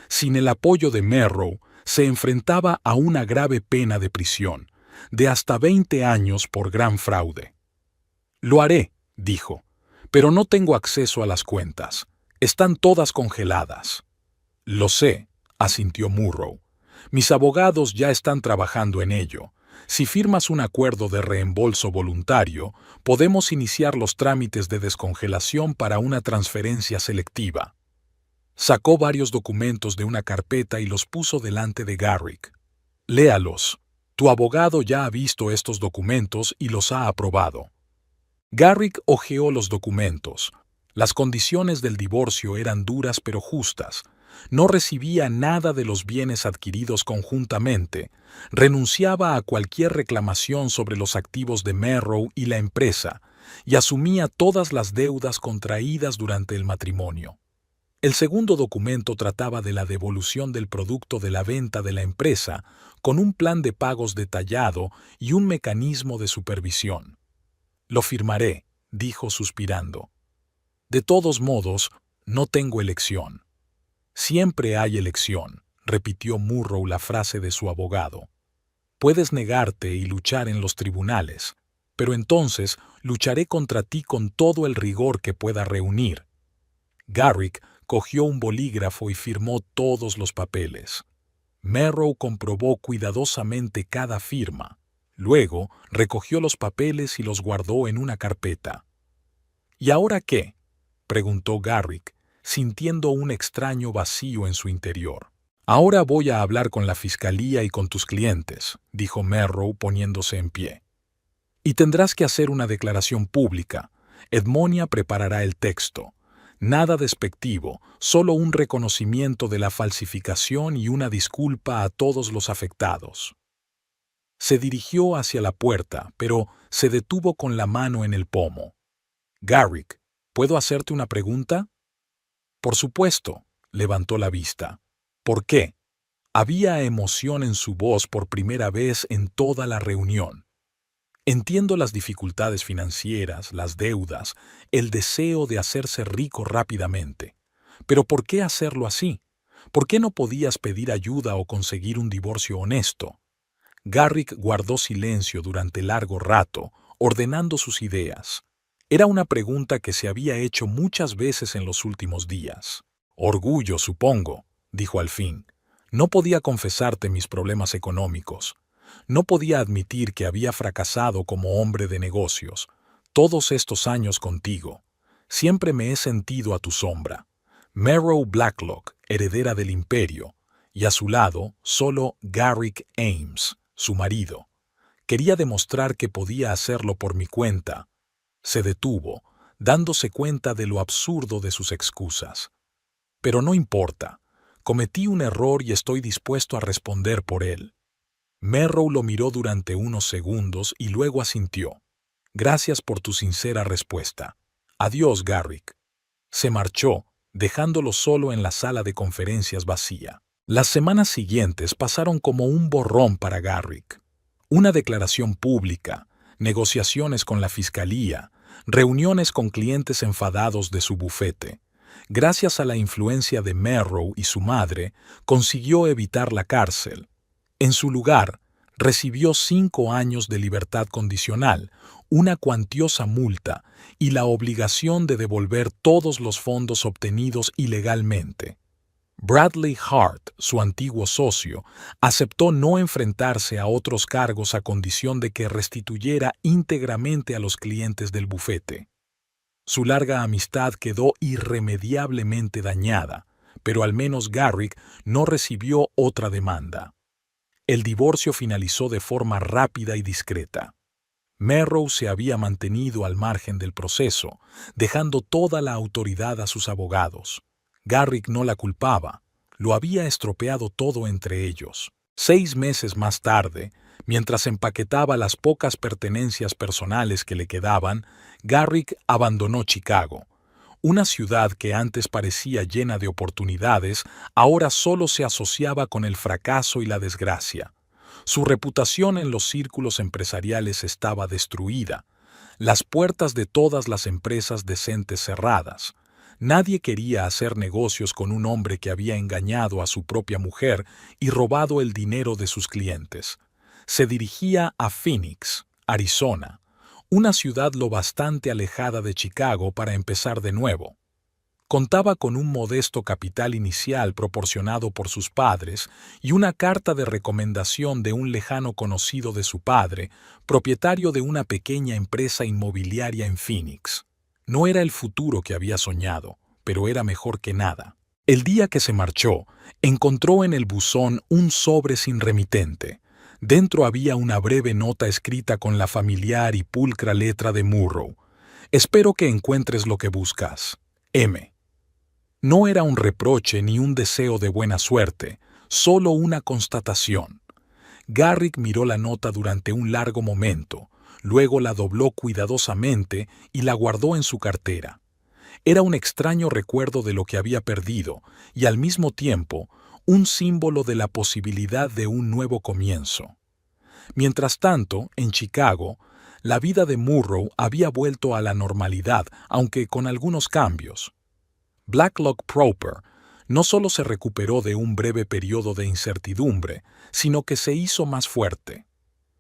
Sin el apoyo de Merrow, se enfrentaba a una grave pena de prisión, de hasta 20 años por gran fraude. Lo haré, dijo, pero no tengo acceso a las cuentas. Están todas congeladas. Lo sé, asintió Murrow. Mis abogados ya están trabajando en ello. Si firmas un acuerdo de reembolso voluntario, podemos iniciar los trámites de descongelación para una transferencia selectiva. Sacó varios documentos de una carpeta y los puso delante de Garrick. Léalos. Tu abogado ya ha visto estos documentos y los ha aprobado. Garrick hojeó los documentos. Las condiciones del divorcio eran duras pero justas. No recibía nada de los bienes adquiridos conjuntamente, renunciaba a cualquier reclamación sobre los activos de Merrow y la empresa, y asumía todas las deudas contraídas durante el matrimonio. El segundo documento trataba de la devolución del producto de la venta de la empresa, con un plan de pagos detallado y un mecanismo de supervisión. Lo firmaré, dijo suspirando. De todos modos, no tengo elección. Siempre hay elección, repitió Murrow la frase de su abogado. Puedes negarte y luchar en los tribunales, pero entonces lucharé contra ti con todo el rigor que pueda reunir. Garrick cogió un bolígrafo y firmó todos los papeles. Merrow comprobó cuidadosamente cada firma. Luego recogió los papeles y los guardó en una carpeta. ¿Y ahora qué?, preguntó Garrick, sintiendo un extraño vacío en su interior. Ahora voy a hablar con la fiscalía y con tus clientes, dijo Merrow poniéndose en pie. Y tendrás que hacer una declaración pública. Edmonia preparará el texto. Nada despectivo, solo un reconocimiento de la falsificación y una disculpa a todos los afectados. Se dirigió hacia la puerta, pero se detuvo con la mano en el pomo. Garrick, ¿puedo hacerte una pregunta? Por supuesto, levantó la vista. ¿Por qué? Había emoción en su voz por primera vez en toda la reunión. Entiendo las dificultades financieras, las deudas, el deseo de hacerse rico rápidamente. Pero ¿por qué hacerlo así? ¿Por qué no podías pedir ayuda o conseguir un divorcio honesto? Garrick guardó silencio durante largo rato, ordenando sus ideas. Era una pregunta que se había hecho muchas veces en los últimos días. Orgullo, supongo, dijo al fin. No podía confesarte mis problemas económicos. No podía admitir que había fracasado como hombre de negocios. Todos estos años contigo. Siempre me he sentido a tu sombra. Merrow Blacklock, heredera del imperio, y a su lado solo Garrick Ames, su marido. Quería demostrar que podía hacerlo por mi cuenta. Se detuvo, dándose cuenta de lo absurdo de sus excusas. Pero no importa. Cometí un error y estoy dispuesto a responder por él. Merrow lo miró durante unos segundos y luego asintió. Gracias por tu sincera respuesta. Adiós, Garrick. Se marchó, dejándolo solo en la sala de conferencias vacía. Las semanas siguientes pasaron como un borrón para Garrick. Una declaración pública, negociaciones con la fiscalía, reuniones con clientes enfadados de su bufete. Gracias a la influencia de Merrow y su madre, consiguió evitar la cárcel. En su lugar, recibió 5 años de libertad condicional, una cuantiosa multa y la obligación de devolver todos los fondos obtenidos ilegalmente. Bradley Hart, su antiguo socio, aceptó no enfrentarse a otros cargos a condición de que restituyera íntegramente a los clientes del bufete. Su larga amistad quedó irremediablemente dañada, pero al menos Garrick no recibió otra demanda. El divorcio finalizó de forma rápida y discreta. Merrow se había mantenido al margen del proceso, dejando toda la autoridad a sus abogados. Garrick no la culpaba, lo había estropeado todo entre ellos. 6 meses más tarde, mientras empaquetaba las pocas pertenencias personales que le quedaban, Garrick abandonó Chicago. Una ciudad que antes parecía llena de oportunidades, ahora solo se asociaba con el fracaso y la desgracia. Su reputación en los círculos empresariales estaba destruida. Las puertas de todas las empresas decentes cerradas. Nadie quería hacer negocios con un hombre que había engañado a su propia mujer y robado el dinero de sus clientes. Se dirigía a Phoenix, Arizona, una ciudad lo bastante alejada de Chicago para empezar de nuevo. Contaba con un modesto capital inicial proporcionado por sus padres y una carta de recomendación de un lejano conocido de su padre, propietario de una pequeña empresa inmobiliaria en Phoenix. No era el futuro que había soñado, pero era mejor que nada. El día que se marchó, encontró en el buzón un sobre sin remitente. Dentro había una breve nota escrita con la familiar y pulcra letra de Murrow. «Espero que encuentres lo que buscas. M». No era un reproche ni un deseo de buena suerte, solo una constatación. Garrick miró la nota durante un largo momento, luego la dobló cuidadosamente y la guardó en su cartera. Era un extraño recuerdo de lo que había perdido y al mismo tiempo un símbolo de la posibilidad de un nuevo comienzo. Mientras tanto, en Chicago, la vida de Murrow había vuelto a la normalidad, aunque con algunos cambios. Blacklock Proper no solo se recuperó de un breve periodo de incertidumbre, sino que se hizo más fuerte.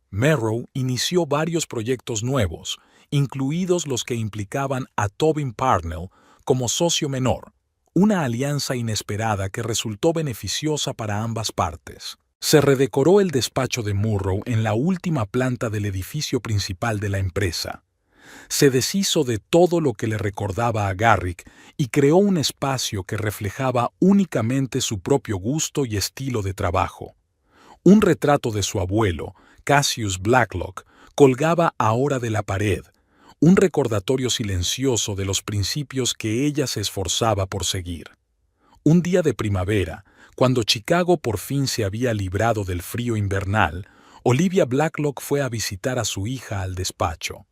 Merrow inició varios proyectos nuevos, incluidos los que implicaban a Tobin Parnell como socio menor, una alianza inesperada que resultó beneficiosa para ambas partes. Se redecoró el despacho de Murrow en la última planta del edificio principal de la empresa. Se deshizo de todo lo que le recordaba a Garrick y creó un espacio que reflejaba únicamente su propio gusto y estilo de trabajo. Un retrato de su abuelo, Cassius Blacklock, colgaba ahora de la pared, un recordatorio silencioso de los principios que ella se esforzaba por seguir. Un día de primavera, cuando Chicago por fin se había librado del frío invernal, Olivia Blacklock fue a visitar a su hija al despacho.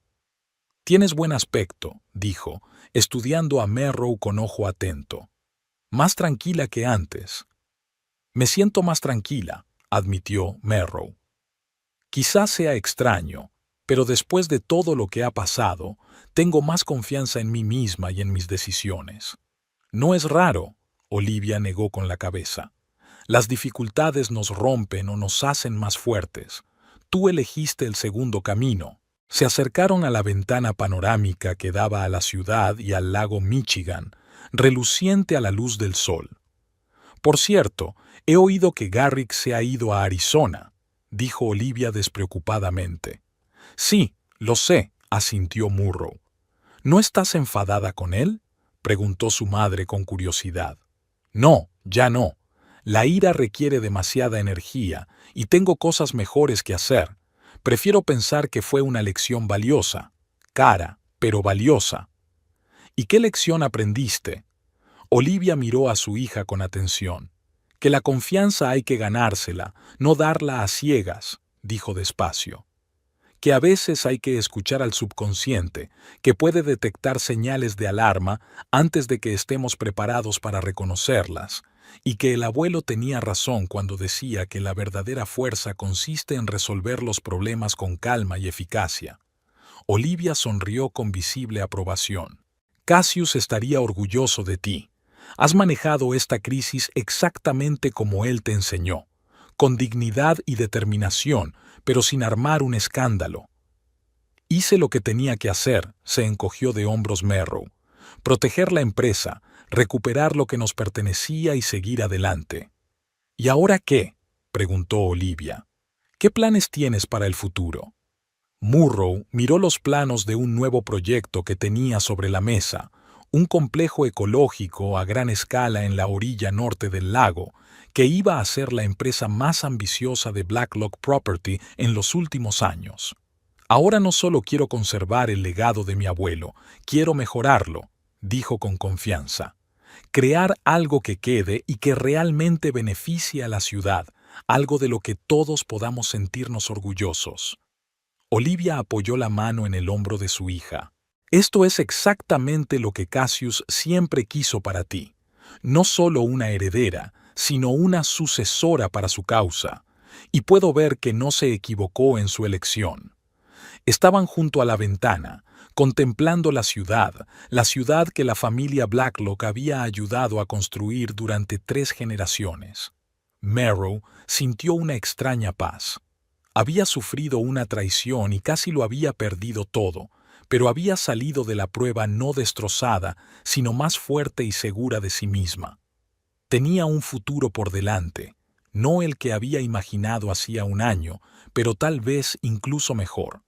«Tienes buen aspecto», dijo, estudiando a Merrow con ojo atento. «Más tranquila que antes». «Me siento más tranquila», admitió Merrow. «Quizás sea extraño, pero después de todo lo que ha pasado, tengo más confianza en mí misma y en mis decisiones». «No es raro», Olivia negó con la cabeza. «Las dificultades nos rompen o nos hacen más fuertes. Tú elegiste el segundo camino». Se acercaron a la ventana panorámica que daba a la ciudad y al lago Michigan, reluciente a la luz del sol. «Por cierto, he oído que Garrick se ha ido a Arizona», dijo Olivia despreocupadamente. «Sí, lo sé», asintió Murrow. «¿No estás enfadada con él?», preguntó su madre con curiosidad. «No, ya no. La ira requiere demasiada energía y tengo cosas mejores que hacer. Prefiero pensar que fue una lección valiosa, cara, pero valiosa». «¿Y qué lección aprendiste?». Olivia miró a su hija con atención. «Que la confianza hay que ganársela, no darla a ciegas», dijo despacio. «Que a veces hay que escuchar al subconsciente, que puede detectar señales de alarma antes de que estemos preparados para reconocerlas, y que el abuelo tenía razón cuando decía que la verdadera fuerza consiste en resolver los problemas con calma y eficacia». Olivia sonrió con visible aprobación. «Cassius estaría orgulloso de ti. Has manejado esta crisis exactamente como él te enseñó, con dignidad y determinación, pero sin armar un escándalo». «Hice lo que tenía que hacer», se encogió de hombros Merrow. «Proteger la empresa, recuperar lo que nos pertenecía y seguir adelante». «¿Y ahora qué?», preguntó Olivia. «¿Qué planes tienes para el futuro?». Murrow miró los planos de un nuevo proyecto que tenía sobre la mesa, un complejo ecológico a gran escala en la orilla norte del lago, que iba a ser la empresa más ambiciosa de Blacklock Property en los últimos años. «Ahora no solo quiero conservar el legado de mi abuelo, quiero mejorarlo», dijo con confianza. crear algo que quede y que realmente beneficie a la ciudad, algo de lo que todos podamos sentirnos orgullosos. Olivia apoyó la mano en el hombro de su hija. Esto es exactamente lo que Cassius siempre quiso para ti. No solo una heredera, sino una sucesora para su causa. Y puedo ver que no se equivocó en su elección. Estaban junto a la ventana, contemplando la ciudad que la familia Blacklock había ayudado a construir durante 3 generaciones. Merrow sintió una extraña paz. Había sufrido una traición y casi lo había perdido todo, pero había salido de la prueba no destrozada, sino más fuerte y segura de sí misma. Tenía un futuro por delante, no el que había imaginado hacía un año, pero tal vez incluso mejor.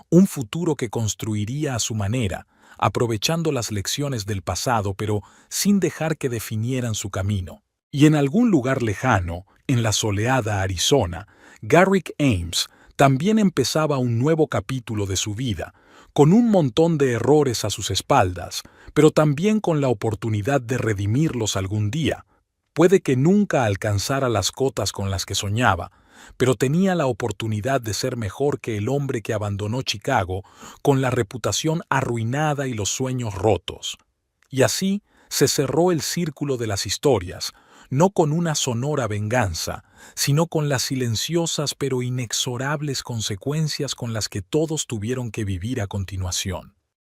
Un futuro que construiría a su manera, aprovechando las lecciones del pasado, pero sin dejar que definieran su camino. Y en algún lugar lejano, en la soleada Arizona, Garrick Ames también empezaba un nuevo capítulo de su vida, con un montón de errores a sus espaldas, pero también con la oportunidad de redimirlos algún día. Puede que nunca alcanzara las cotas con las que soñaba, pero tenía la oportunidad de ser mejor que el hombre que abandonó Chicago con la reputación arruinada y los sueños rotos. Y así se cerró el círculo de las historias, no con una sonora venganza, sino con las silenciosas pero inexorables consecuencias con las que todos tuvieron que vivir a continuación.